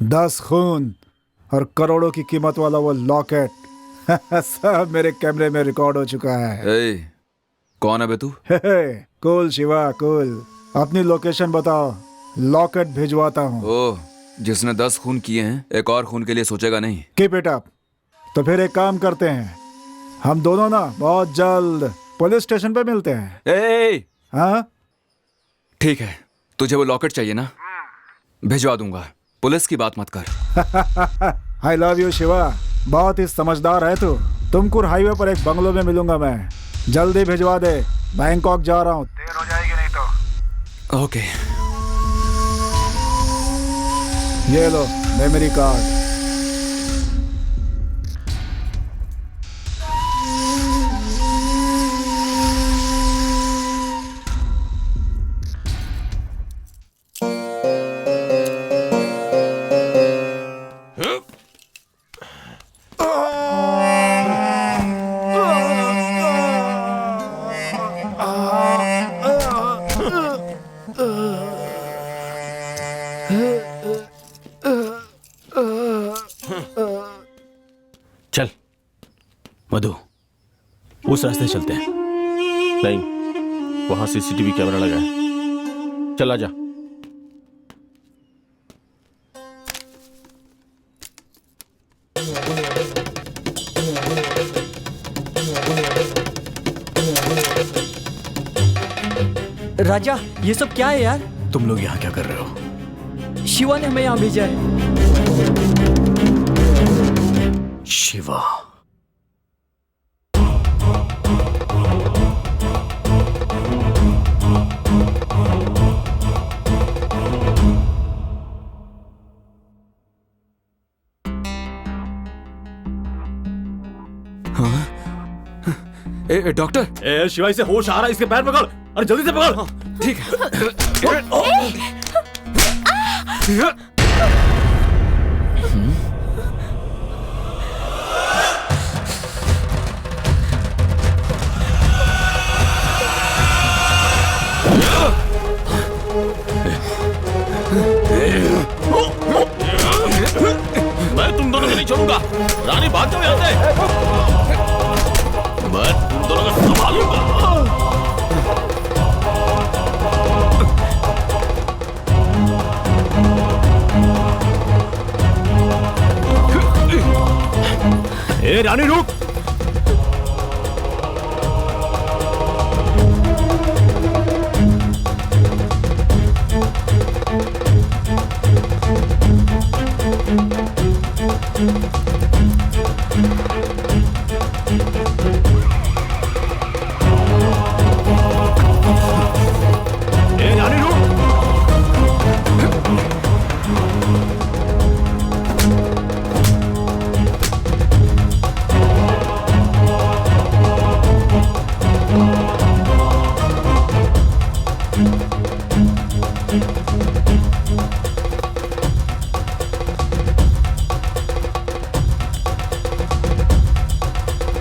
दस खून और करोड़ों की कीमत वाला वो लॉकेट सब मेरे कैमरे में रिकॉर्ड हो चुका है। कौन है बे तू? कूल शिवा कूल, अपनी लोकेशन बताओ, लॉकेट भिजवाता हूँ। ओह, जिसने 10 खून किए हैं एक और खून के लिए सोचेगा नहीं। Keep it up. तो फिर एक काम करते हैं, हम दोनों ना बहुत जल्द पुलिस स्टेशन पे मिलते हैं। हाँ ठीक है, तुझे वो लॉकेट चाहिए ना? भिजवा दूंगा, पुलिस की बात मत कर। आई लव यू शिवा, बहुत ही समझदार है तू। तुमकुर हाईवे पर एक बंगलो में मिलूंगा मैं, जल्दी भिजवा दे, बैंकॉक जा रहा हूँ, देर हो जाएगी नहीं तो। ओके। ये लो मेमोरी कार्ड। चल मधु, उस रास्ते चलते हैं। नहीं, वहां सीसीटीवी कैमरा लगा है, चला जा। राजा, ये सब क्या है यार? तुम लोग यहाँ क्या कर रहे हो? शिवा ने हमें यहाँ भेजा है। शिवा, डॉक्टर। शिवा, इसे होश आ रहा है, इसके पैर पकड़। अरे जल्दी से पकड़। ठीक है। मैं तुम दोनों को नहीं छोड़ूंगा। रानी भाग जाओ यहाँ से। मैं तुम दोनों को संभालूंगा। ए रानी रुक।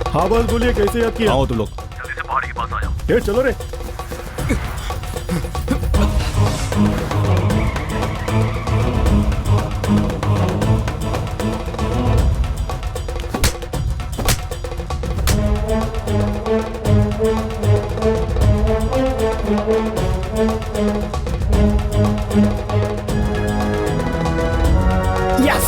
हाँ बस बोलिए, कैसे याद किया? आओ तुम लोग। जल्दी से पहाड़ी के पास आ जाओ। ये चलो रे। यस।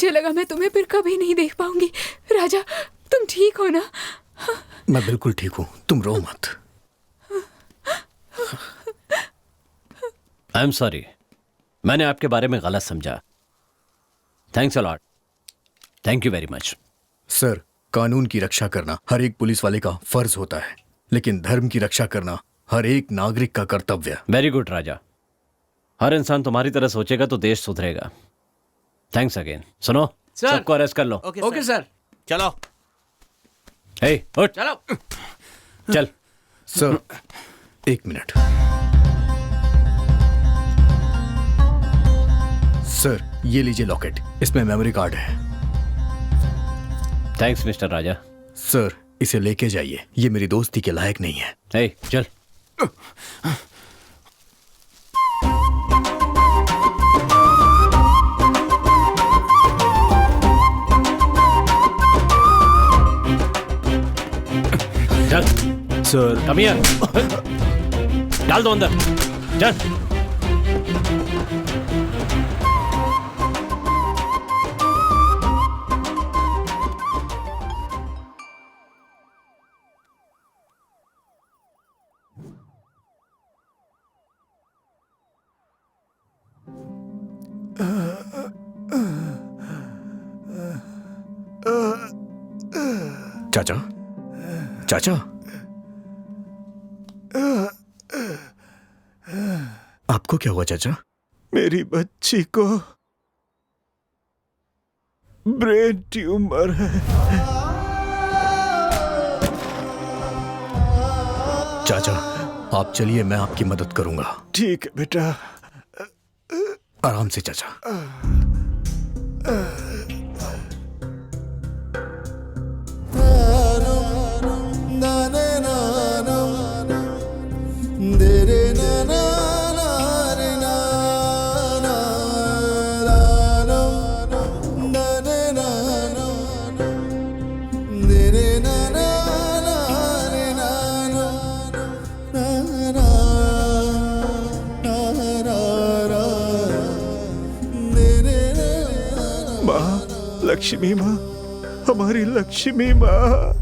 मुझे लगा मैं तुम्हें फिर कभी नहीं देख पाऊंगी। राजा, तुम ठीक हो ना? मैं बिल्कुल ठीक हूँ, तुम रो मत। आई एम सॉरी, मैंने आपके बारे में गलत समझा। Thanks a lot. Thank you very much. Sir, कानून की रक्षा करना हर एक पुलिस वाले का फर्ज होता है, लेकिन धर्म की रक्षा करना हर एक नागरिक का कर्तव्य। वेरी गुड राजा, हर इंसान तुम्हारी तरह सोचेगा तो देश सुधरेगा। Thanks again. सुनो, सबको अरेस्ट कर लो। Okay sir. चलो। हे, उठ। चलो। चल। सर, एक मिनट। सर, ये लीजिए लॉकेट, इसमें मेमोरी कार्ड है। थैंक्स मिस्टर राजा। सर, इसे लेके जाइए, ये मेरी दोस्ती के लायक नहीं है। हे, चल। चल। Sir, come here. डाल दो अंदर। चल। चाचा, चाचा, आपको क्या हुआ चाचा? मेरी बच्ची को ब्रेन ट्यूमर है। चाचा, आप चलिए, मैं आपकी मदद करूंगा। ठीक है बेटा। आराम से चाचा। माँ, लक्ष्मी माँ, हमारी लक्ष्मी माँ।